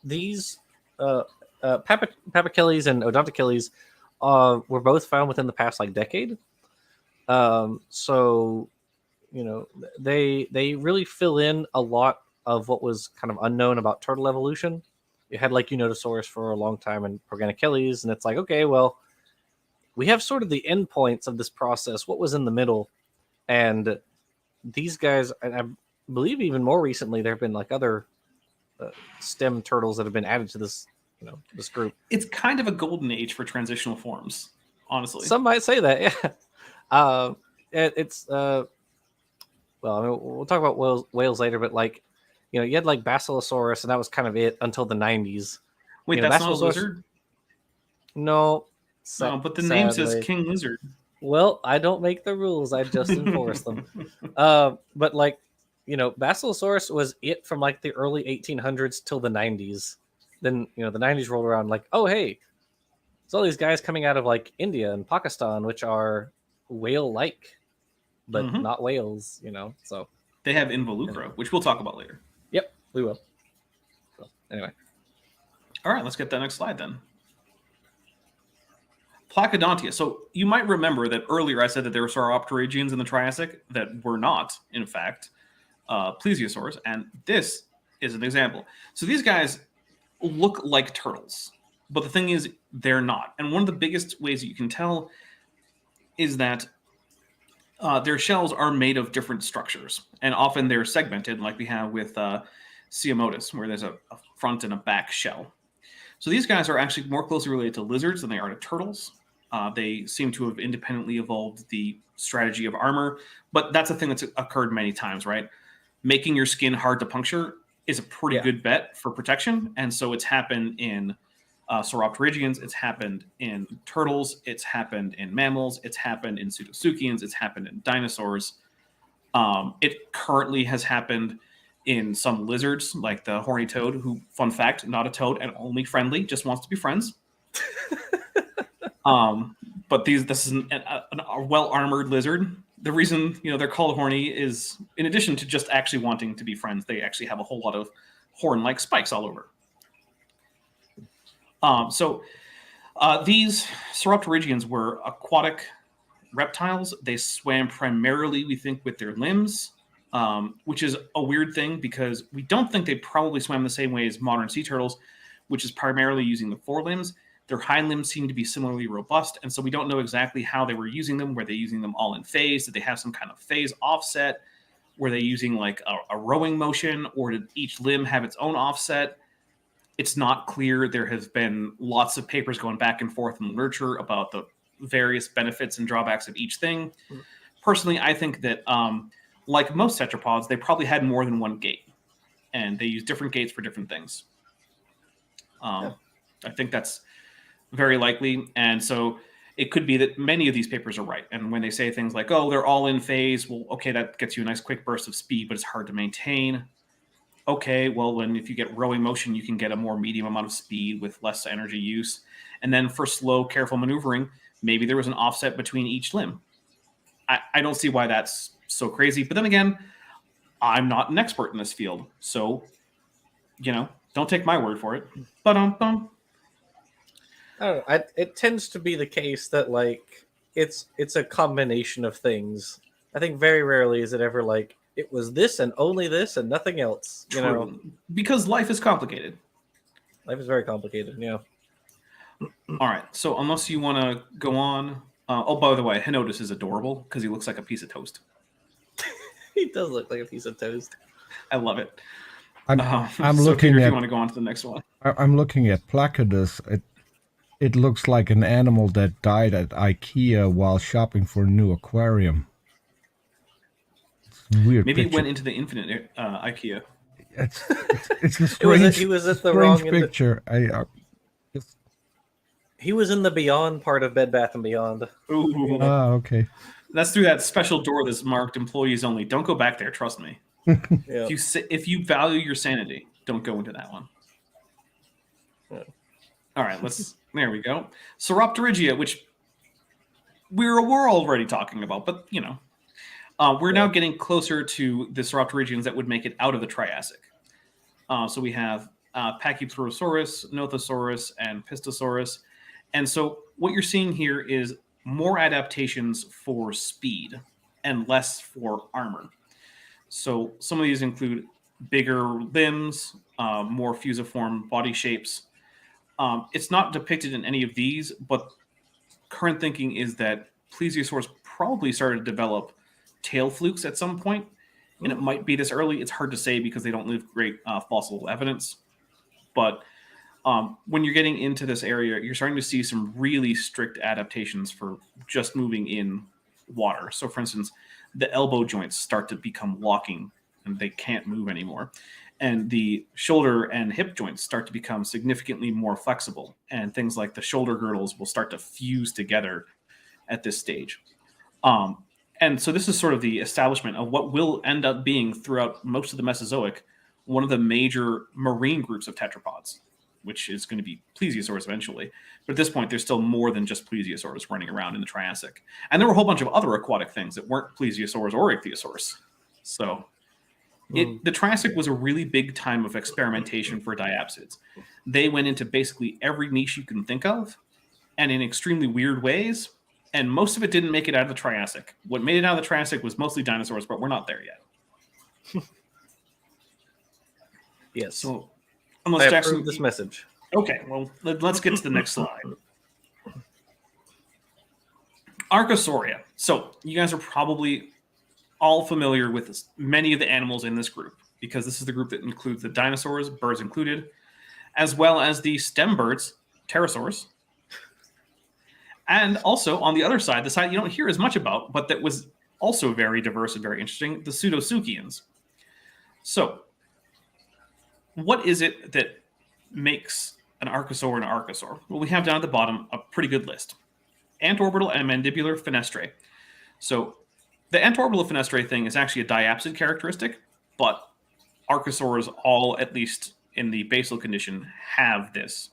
These Papacheles and Odontocheles were both found within the past decade. So they really fill in a lot of what was kind of unknown about turtle evolution. You had like Untitled for a long time and Organachilles, and it's like, okay, well, we have sort of the endpoints of this process. What was in the middle? And these guys, and I believe even more recently, there have been like other stem turtles that have been added to this, this group. It's kind of a golden age for transitional forms, honestly. Some might say that, yeah. It's well, I mean, we'll talk about whales later, but like, you had like Basilosaurus, and that was kind of it until the 90s. Wait, that's not a lizard? No. No, but the name says King Lizard. Well, I don't make the rules; I just enforce them. But like, Basilosaurus was it from like the early 1800s till the 90s. Then the 90s rolled around, like, oh hey, there's all these guys coming out of like India and Pakistan, which are whale-like, but not whales. So they have involucra, which we'll talk about later. Yep, we will. So, anyway. All right, let's get that next slide then. Placodontia. So you might remember that earlier I said that there were Sauropterygians in the Triassic that were not, in fact, plesiosaurs, and this is an example. So these guys look like turtles, but the thing is, they're not. And one of the biggest ways that you can tell is that their shells are made of different structures, and often they're segmented, like we have with Siamotus, where there's a front and a back shell. So these guys are actually more closely related to lizards than they are to turtles. They seem to have independently evolved the strategy of armor, but that's a thing that's occurred many times, right? Making your skin hard to puncture is a pretty good bet for protection, and so it's happened in Sauropterygians, it's happened in turtles, it's happened in mammals, it's happened in pseudosuchians, it's happened in dinosaurs. It currently has happened in some lizards, like the horny toad, who, fun fact, not a toad and only friendly, just wants to be friends. But this is a well-armored lizard. The reason they're called horny is, in addition to just actually wanting to be friends, they actually have a whole lot of horn-like spikes all over. These Sauropterygians were aquatic reptiles. They swam primarily, we think, with their limbs, which is a weird thing because we don't think they probably swam the same way as modern sea turtles, which is primarily using the forelimbs. Their hind limbs seem to be similarly robust, and so we don't know exactly how they were using them. Were they using them all in phase? Did they have some kind of phase offset? Were they using like a rowing motion, or did each limb have its own offset? It's not clear. There has been lots of papers going back and forth in the literature about the various benefits and drawbacks of each thing. Personally, I think that like most tetrapods, they probably had more than one gate, and they used different gates for different things. I think that's very likely, and so it could be that many of these papers are right. And when they say things like, oh, they're all in phase, well, okay, that gets you a nice quick burst of speed, but it's hard to maintain. Okay, well, if you get rowing motion, you can get a more medium amount of speed with less energy use. And then for slow, careful maneuvering, maybe there was an offset between each limb. I don't see why that's so crazy. But then again, I'm not an expert in this field. So, don't take my word for it. I don't know. It tends to be the case that like it's a combination of things. I think very rarely is it ever like it was this and only this and nothing else. Because life is complicated. Life is very complicated. Yeah. All right. So unless you want to go on. By the way, Henotus is adorable because he looks like a piece of toast. He does look like a piece of toast. I love it. I'm so looking Peter, at. If you want to go on to the next one. I'm looking at Placodus. It looks like an animal that died at IKEA while shopping for a new aquarium. It's a weird. Maybe picture. It went into the infinite IKEA. It's a strange. He was at the wrong picture. He was in the Beyond part of Bed Bath & Beyond. Ooh. Okay. That's through that special door that's marked employees only. Don't go back there. Trust me. Yeah. If you value your sanity, don't go into that one. Yeah. All right, there we go. Sauropterygia, which we're already talking about, but we're now getting closer to the Sauropterygians that would make it out of the Triassic. So we have Pachypterosaurus, Nothosaurus, and Pistosaurus. And so what you're seeing here is more adaptations for speed. and less for armor. So some of these include bigger limbs, more fusiform body shapes. It's not depicted in any of these, but current thinking is that plesiosaurs probably started to develop tail flukes at some point, and it might be this early. It's hard to say because they don't leave great fossil evidence. But when you're getting into this area, you're starting to see some really strict adaptations for just moving in water. So, for instance, the elbow joints start to become locking, and they can't move anymore. And the shoulder and hip joints start to become significantly more flexible. And things like the shoulder girdles will start to fuse together at this stage. And so this is sort of the establishment of what will end up being, throughout most of the Mesozoic, one of the major marine groups of tetrapods, which is going to be plesiosaurs eventually. But at this point, there's still more than just plesiosaurs running around in the Triassic. And there were a whole bunch of other aquatic things that weren't plesiosaurs or ichthyosaurs. So the Triassic was a really big time of experimentation for diapsids. They went into basically every niche you can think of, and in extremely weird ways. And most of it didn't make it out of the Triassic. What made it out of the Triassic was mostly dinosaurs, but we're not there yet. Yes. So, I unless approve Jackson, this message. okay, well, let's get to the next slide. Archosauria. So, you guys are probably all familiar with many of the animals in this group, because this is the group that includes the dinosaurs, birds included, as well as the stem birds, pterosaurs. And also, on the other side, the side you don't hear as much about, but that was also very diverse and very interesting, the pseudosuchians. So, what is it that makes an archosaur an archosaur? Well, we have down at the bottom a pretty good list. Antorbital and mandibular fenestrae. So, the antorbital fenestrae thing is actually a diapsid characteristic, but archosaurs, all at least in the basal condition, have this.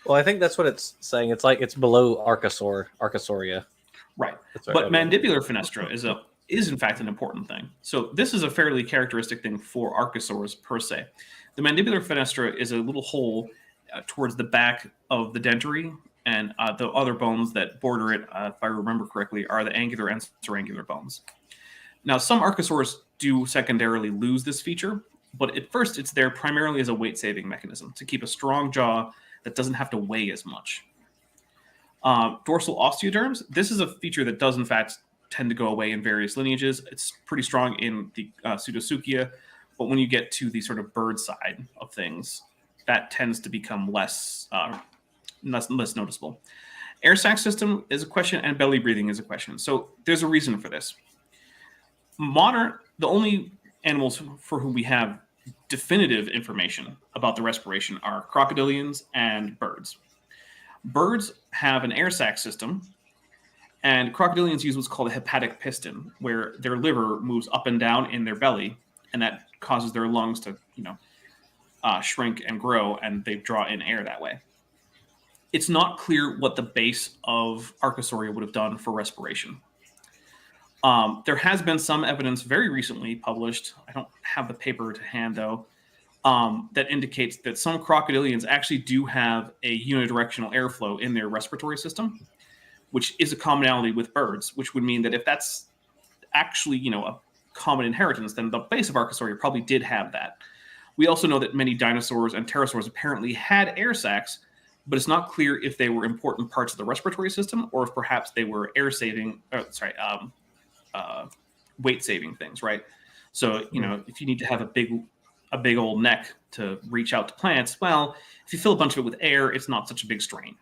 Well, I think that's what it's saying. It's like it's below Archosauria. Right. But mandibular fenestra is in fact an important thing. So this is a fairly characteristic thing for archosaurs per se. The mandibular fenestra is a little hole towards the back of the dentary, and the other bones that border it, if I remember correctly, are the angular and cerangular bones. Now, some archosaurs do secondarily lose this feature, but at first it's there primarily as a weight-saving mechanism to keep a strong jaw that doesn't have to weigh as much. Dorsal osteoderms, this is a feature that does in fact tend to go away in various lineages. It's pretty strong in the pseudosuchia, but when you get to the sort of bird side of things, that tends to become less noticeable. Air sac system is a question, and belly breathing is a question. So there's a reason for this. The only animals for whom we have definitive information about the respiration are crocodilians and birds. Birds have an air sac system, and crocodilians use what's called a hepatic piston, where their liver moves up and down in their belly, and that causes their lungs to, shrink and grow, and they draw in air that way. It's not clear what the base of Archosauria would have done for respiration. There has been some evidence very recently published, I don't have the paper to hand though, that indicates that some crocodilians actually do have a unidirectional airflow in their respiratory system, which is a commonality with birds, which would mean that if that's actually, a common inheritance, then the base of Archosauria probably did have that. We also know that many dinosaurs and pterosaurs apparently had air sacs, but it's not clear if they were important parts of the respiratory system or if perhaps they were weight-saving things, right? So, if you need to have a big old neck to reach out to plants, well, if you fill a bunch of it with air, it's not such a big strain.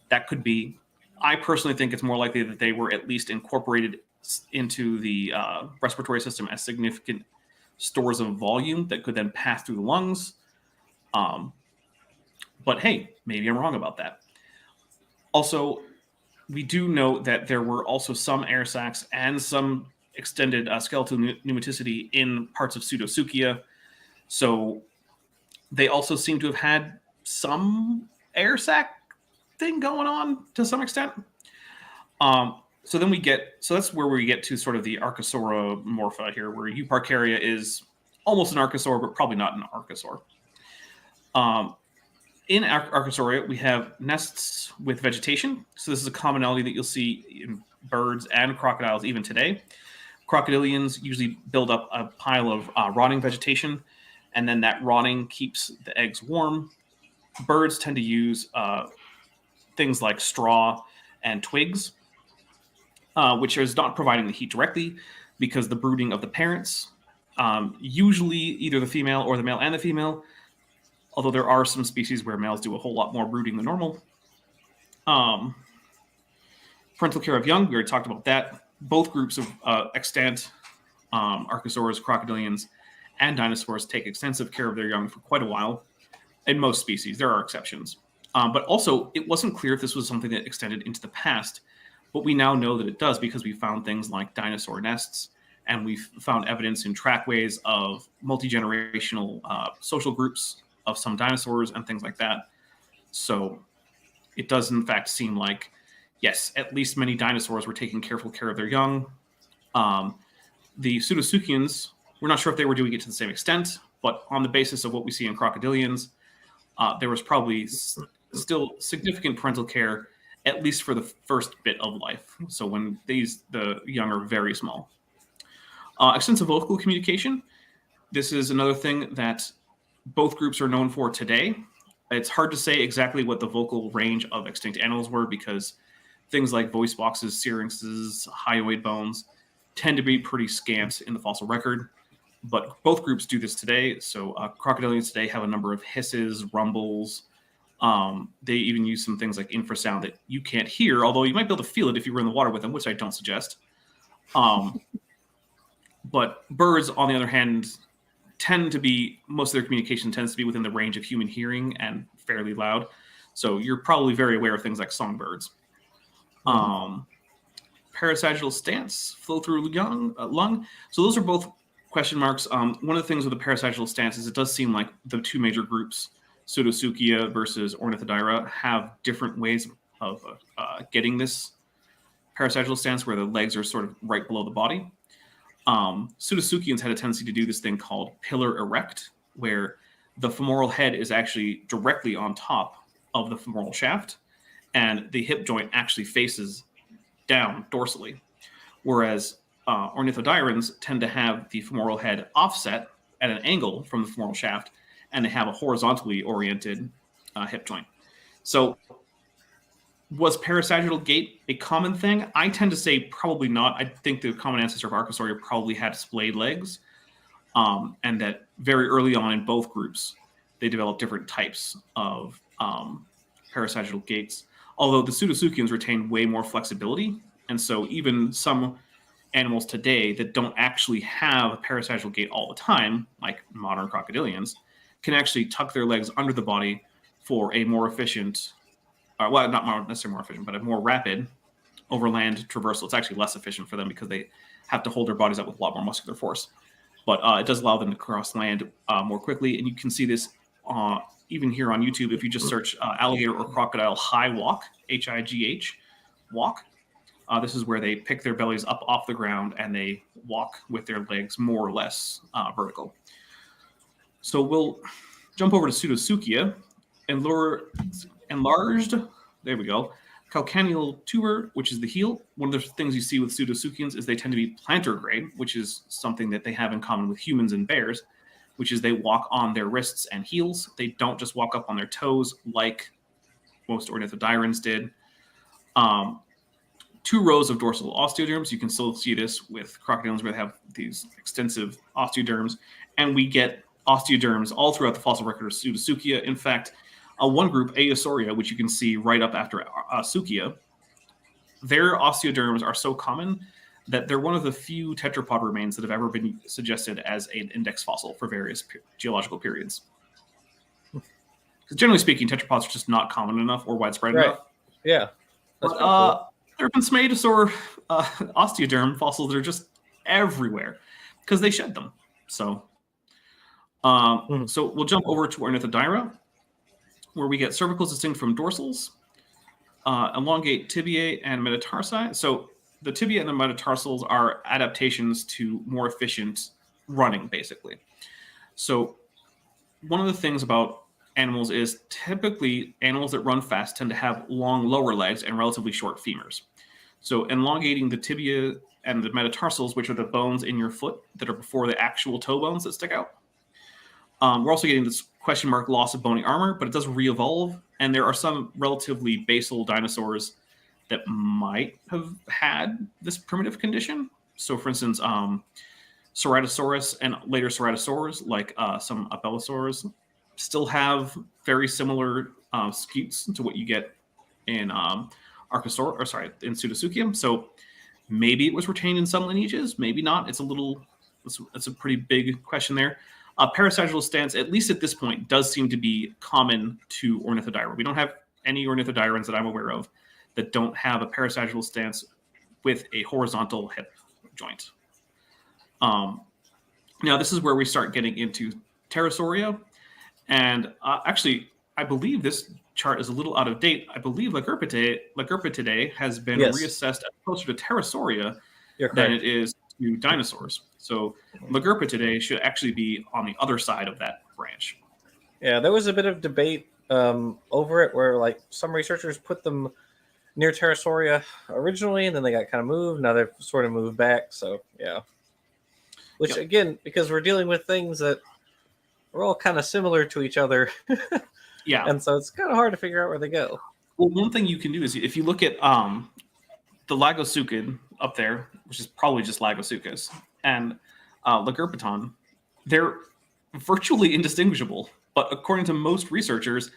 That could be. I personally think it's more likely that they were at least incorporated into the respiratory system as significant stores of volume that could then pass through the lungs. But hey, maybe I'm wrong about that. Also, we do know that there were also some air sacs and some extended skeletal pneumaticity in parts of pseudosuchia. So they also seem to have had some air sac thing going on to some extent. So that's where we get to sort of the Archosauromorpha here, where Euparkeria is almost an archosaur, but probably not an archosaur. In Archosauria, we have nests with vegetation. So this is a commonality that you'll see in birds and crocodiles even today. Crocodilians usually build up a pile of rotting vegetation, and then that rotting keeps the eggs warm. Birds tend to use things like straw and twigs, which is not providing the heat directly because the brooding of the parents, usually either the female or the male and the female, although there are some species where males do a whole lot more brooding than normal. Parental care of young, we already talked about that. Both groups of extant archosaurs, crocodilians, and dinosaurs take extensive care of their young for quite a while. In most species, there are exceptions. But also, it wasn't clear if this was something that extended into the past, but we now know that it does because we found things like dinosaur nests, and we've found evidence in trackways of multi-generational social groups of some dinosaurs and things like that. So it does, in fact, seem like, yes, at least many dinosaurs were taking careful care of their young. The Pseudotsuchians, we're not sure if they were doing it to the same extent, but on the basis of what we see in crocodilians, there was probably still significant parental care, at least for the first bit of life. So when the young are very small. Extensive vocal communication. This is another thing that both groups are known for today. It's hard to say exactly what the vocal range of extinct animals were because things like voice boxes, syrinxes, hyoid bones tend to be pretty scant in the fossil record. But both groups do this today. So crocodilians today have a number of hisses, rumbles. They even use some things like infrasound that you can't hear, although you might be able to feel it if you were in the water with them, which I don't suggest. But birds, on the other hand, most of their communication tends to be within the range of human hearing and fairly loud. So you're probably very aware of things like songbirds. Parasitical stance, flow through lung. So those are both question marks. One of the things with the parasitical stance is it does seem like the two major groups, Pseudotsuchia versus Ornithodyra, have different ways of getting this parasitical stance where the legs are sort of right below the body. Pseudotsuchians had a tendency to do this thing called pillar erect, where the femoral head is actually directly on top of the femoral shaft, and the hip joint actually faces down dorsally. Whereas ornithodyrans tend to have the femoral head offset at an angle from the femoral shaft, and they have a horizontally oriented hip joint. So was parasagittal gait a common thing? I tend to say probably not. I think the common ancestor of Archosauria probably had splayed legs, and that very early on in both groups, they developed different types of parasagittal gaits. Although the Pseudotsuchians retain way more flexibility, and so even some animals today that don't actually have a parasagittal gait all the time, like modern crocodilians, can actually tuck their legs under the body for a more efficient, well, not necessarily more efficient, but a more rapid overland traversal. It's actually less efficient for them because they have to hold their bodies up with a lot more muscular force. But it does allow them to cross land more quickly, and you can see this even here on YouTube if you just search alligator or crocodile high walk, H-I-G-H, walk. This is where they pick their bellies up off the ground and they walk with their legs more or less vertical. So we'll jump over to Pseudotsuchia. Enlarged, there we go, calcaneal tuber, which is the heel. One of the things you see with Pseudotsuchians is they tend to be plantargrade, which is something that they have in common with humans and bears, which is they walk on their wrists and heels. They don't just walk up on their toes like most ornithodyrans did. 2 rows of dorsal osteoderms. You can still see this with crocodilians where they have these extensive osteoderms, and we get osteoderms all throughout the fossil record of Pseudotsuchia. In fact, one group, Aosauria, which you can see right up after Suchia, their osteoderms are so common that they're one of the few tetrapod remains that have ever been suggested as an index fossil for various geological periods. Because generally speaking, tetrapods are just not common enough or widespread enough. Yeah. But, cool. There have been some Smatosaur osteoderm fossils that are just everywhere because they shed them. So, so we'll jump over to Ornithodyra, where we get cervicals distinct from dorsals, elongate tibiae and metatarsi. So the tibia and the metatarsals are adaptations to more efficient running, basically. So one of the things about animals is typically animals that run fast tend to have long lower legs and relatively short femurs. So elongating the tibia and the metatarsals, which are the bones in your foot that are before the actual toe bones that stick out. We're also getting this question mark loss of bony armor, but it does re-evolve. And there are some relatively basal dinosaurs that might have had this primitive condition. So, for instance, Ceratosaurus and later Ceratosaurs, like some Apellosaurs, still have very similar scutes to what you get in in Pseudosuchium. So maybe it was retained in some lineages, maybe not. It's a pretty big question there. Parasitical stance, at least at this point, does seem to be common to Ornithodira. We don't have any Ornithodirans that I'm aware of that don't have a parasitical stance with a horizontal hip joint. Now, this is where we start getting into Pterosauria. And actually, I believe this chart is a little out of date. I believe Lycophytes has been reassessed closer to Pterosauria than it is to dinosaurs. So Lycophytes should actually be on the other side of that branch. Yeah, there was a bit of debate over it where like some researchers put them near Pterosauria originally, and then they got kind of moved. Now they've sort of moved back. So yeah. Which again, because we're dealing with things that are all kind of similar to each other. Yeah. And so it's kind of hard to figure out where they go. Well, one thing you can do is if you look at the Lycophytes up there, which is probably just Lycophytes, and Lycophyton, they're virtually indistinguishable. But according to most researchers,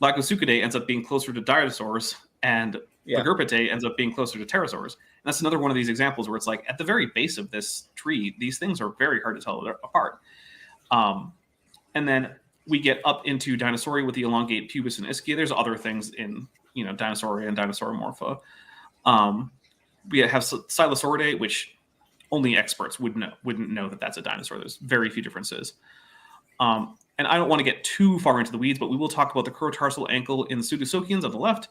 Lycophytes ends up being closer to dinosaurs, and Lycophytes ends up being closer to pterosaurs. And that's another one of these examples where it's like at the very base of this tree, these things are very hard to tell apart. And then we get up into Dinosauria with the elongate pubis and ischia. There's other things in Dinosauria and Dinosauromorpha. We have Silosauridae, which only experts wouldn't know that that's a dinosaur. There's very few differences. And I don't want to get too far into the weeds, but we will talk about the Chorotarsal ankle in the Pseudosocians on the left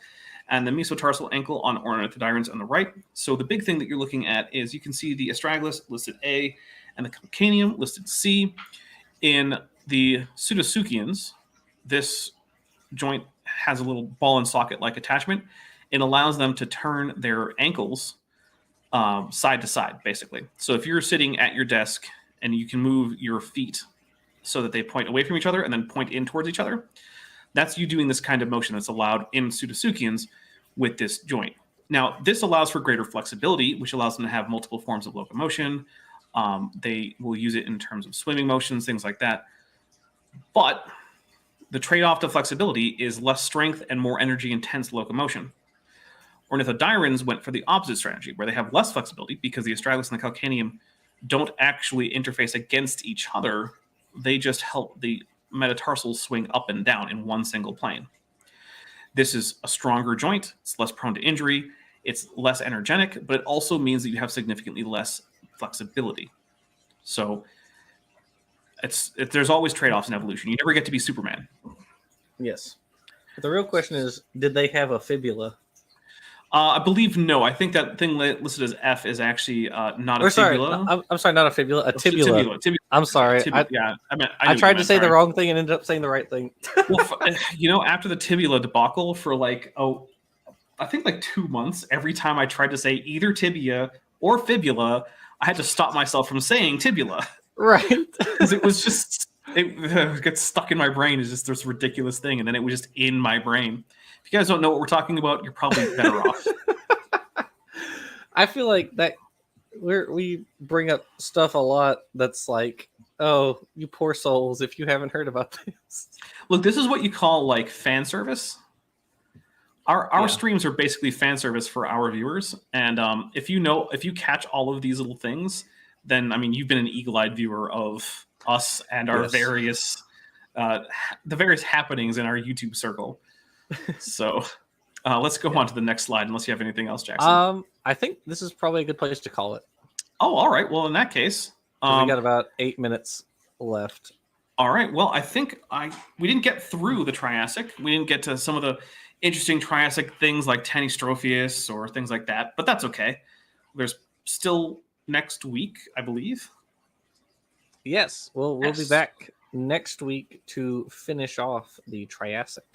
and the Mesotarsal ankle on Ornithodirans on the right. So the big thing that you're looking at is you can see the astragalus listed A and the calcaneum listed C. In the Pseudosocians, this joint has a little ball and socket-like attachment. It allows them to turn their ankles side to side, basically. So if you're sitting at your desk and you can move your feet so that they point away from each other and then point in towards each other, that's you doing this kind of motion that's allowed in Pseudosocians with this joint. Now, this allows for greater flexibility, which allows them to have multiple forms of locomotion. They will use it in terms of swimming motions, things like that. But the trade-off to flexibility is less strength and more energy-intense locomotion. Ornithodirans went for the opposite strategy, where they have less flexibility because the astragalus and the calcaneum don't actually interface against each other. They just help the metatarsals swing up and down in one single plane. This is a stronger joint. It's less prone to injury. It's less energetic, but it also means that you have significantly less flexibility. So there's always trade-offs in evolution. You never get to be Superman. Yes. But the real question is, did they have a fibula? I believe no. I think that thing listed as F is actually not a fibula. I'm sorry, not a fibula, a tibula. I'm sorry. I tried to say the wrong thing and ended up saying the right thing. Well, after the tibula debacle for I think 2 months, every time I tried to say either tibia or fibula, I had to stop myself from saying tibula. Right. Because it was just, it gets stuck in my brain as just this ridiculous thing. And then it was just in my brain. If you guys don't know what we're talking about, you're probably better off. I feel like that we bring up stuff a lot that's like, oh, you poor souls, if you haven't heard about this. Look, this is what you call fan service. Our streams are basically fan service for our viewers. And if you catch all of these little things, then you've been an eagle-eyed viewer of us and our various the various happenings in our YouTube circle. So let's go on to the next slide, unless you have anything else, Jackson. I think this is probably a good place to call it. Oh, all right. Well, in that case, we got about 8 minutes left. All right. Well, I think we didn't get through the Triassic. We didn't get to some of the interesting Triassic things like Tanystropheus or things like that, but that's okay. There's still next week, I believe. Yes. We'll be back next week to finish off the Triassic.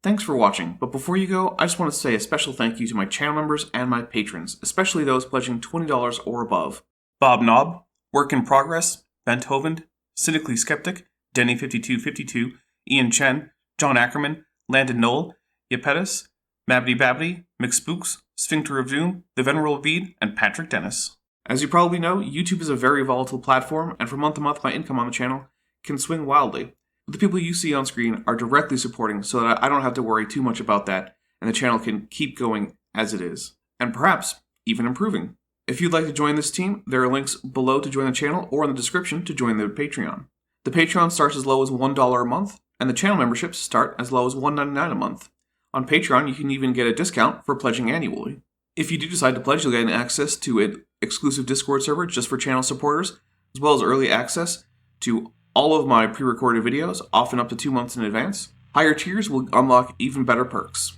Thanks for watching, but before you go, I just want to say a special thank you to my channel members and my patrons, especially those pledging $20 or above. Bob Knob, Work in Progress, Benthoven, Cynically Skeptic, Denny5252, Ian Chen, John Ackerman, Landon Knoll, Yepetus, Mabbity Babbity, McSpooks, Sphincter of Doom, The Venerable Veed, and Patrick Dennis. As you probably know, YouTube is a very volatile platform, and from month to month my income on the channel can swing wildly. But the people you see on screen are directly supporting so that I don't have to worry too much about that, and the channel can keep going as it is, and perhaps even improving. If you'd like to join this team, there are links below to join the channel or in the description to join the Patreon. The Patreon starts as low as $1 a month, and the channel memberships start as low as $1.99 a month. On Patreon, you can even get a discount for pledging annually. If you do decide to pledge, you'll get access to an exclusive Discord server just for channel supporters, as well as early access to all of my pre-recorded videos, often up to 2 months in advance. Higher tiers will unlock even better perks.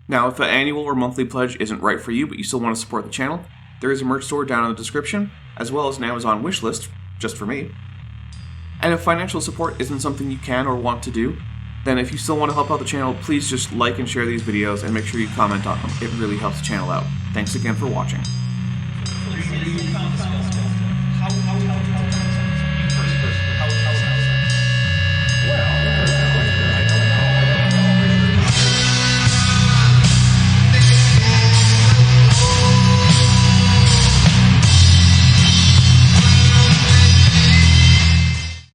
Now, if an annual or monthly pledge isn't right for you, but you still want to support the channel, there is a merch store down in the description, as well as an Amazon wishlist, just for me. And if financial support isn't something you can or want to do, then if you still want to help out the channel, please just like and share these videos and make sure you comment on them. It really helps the channel out. Thanks again for watching.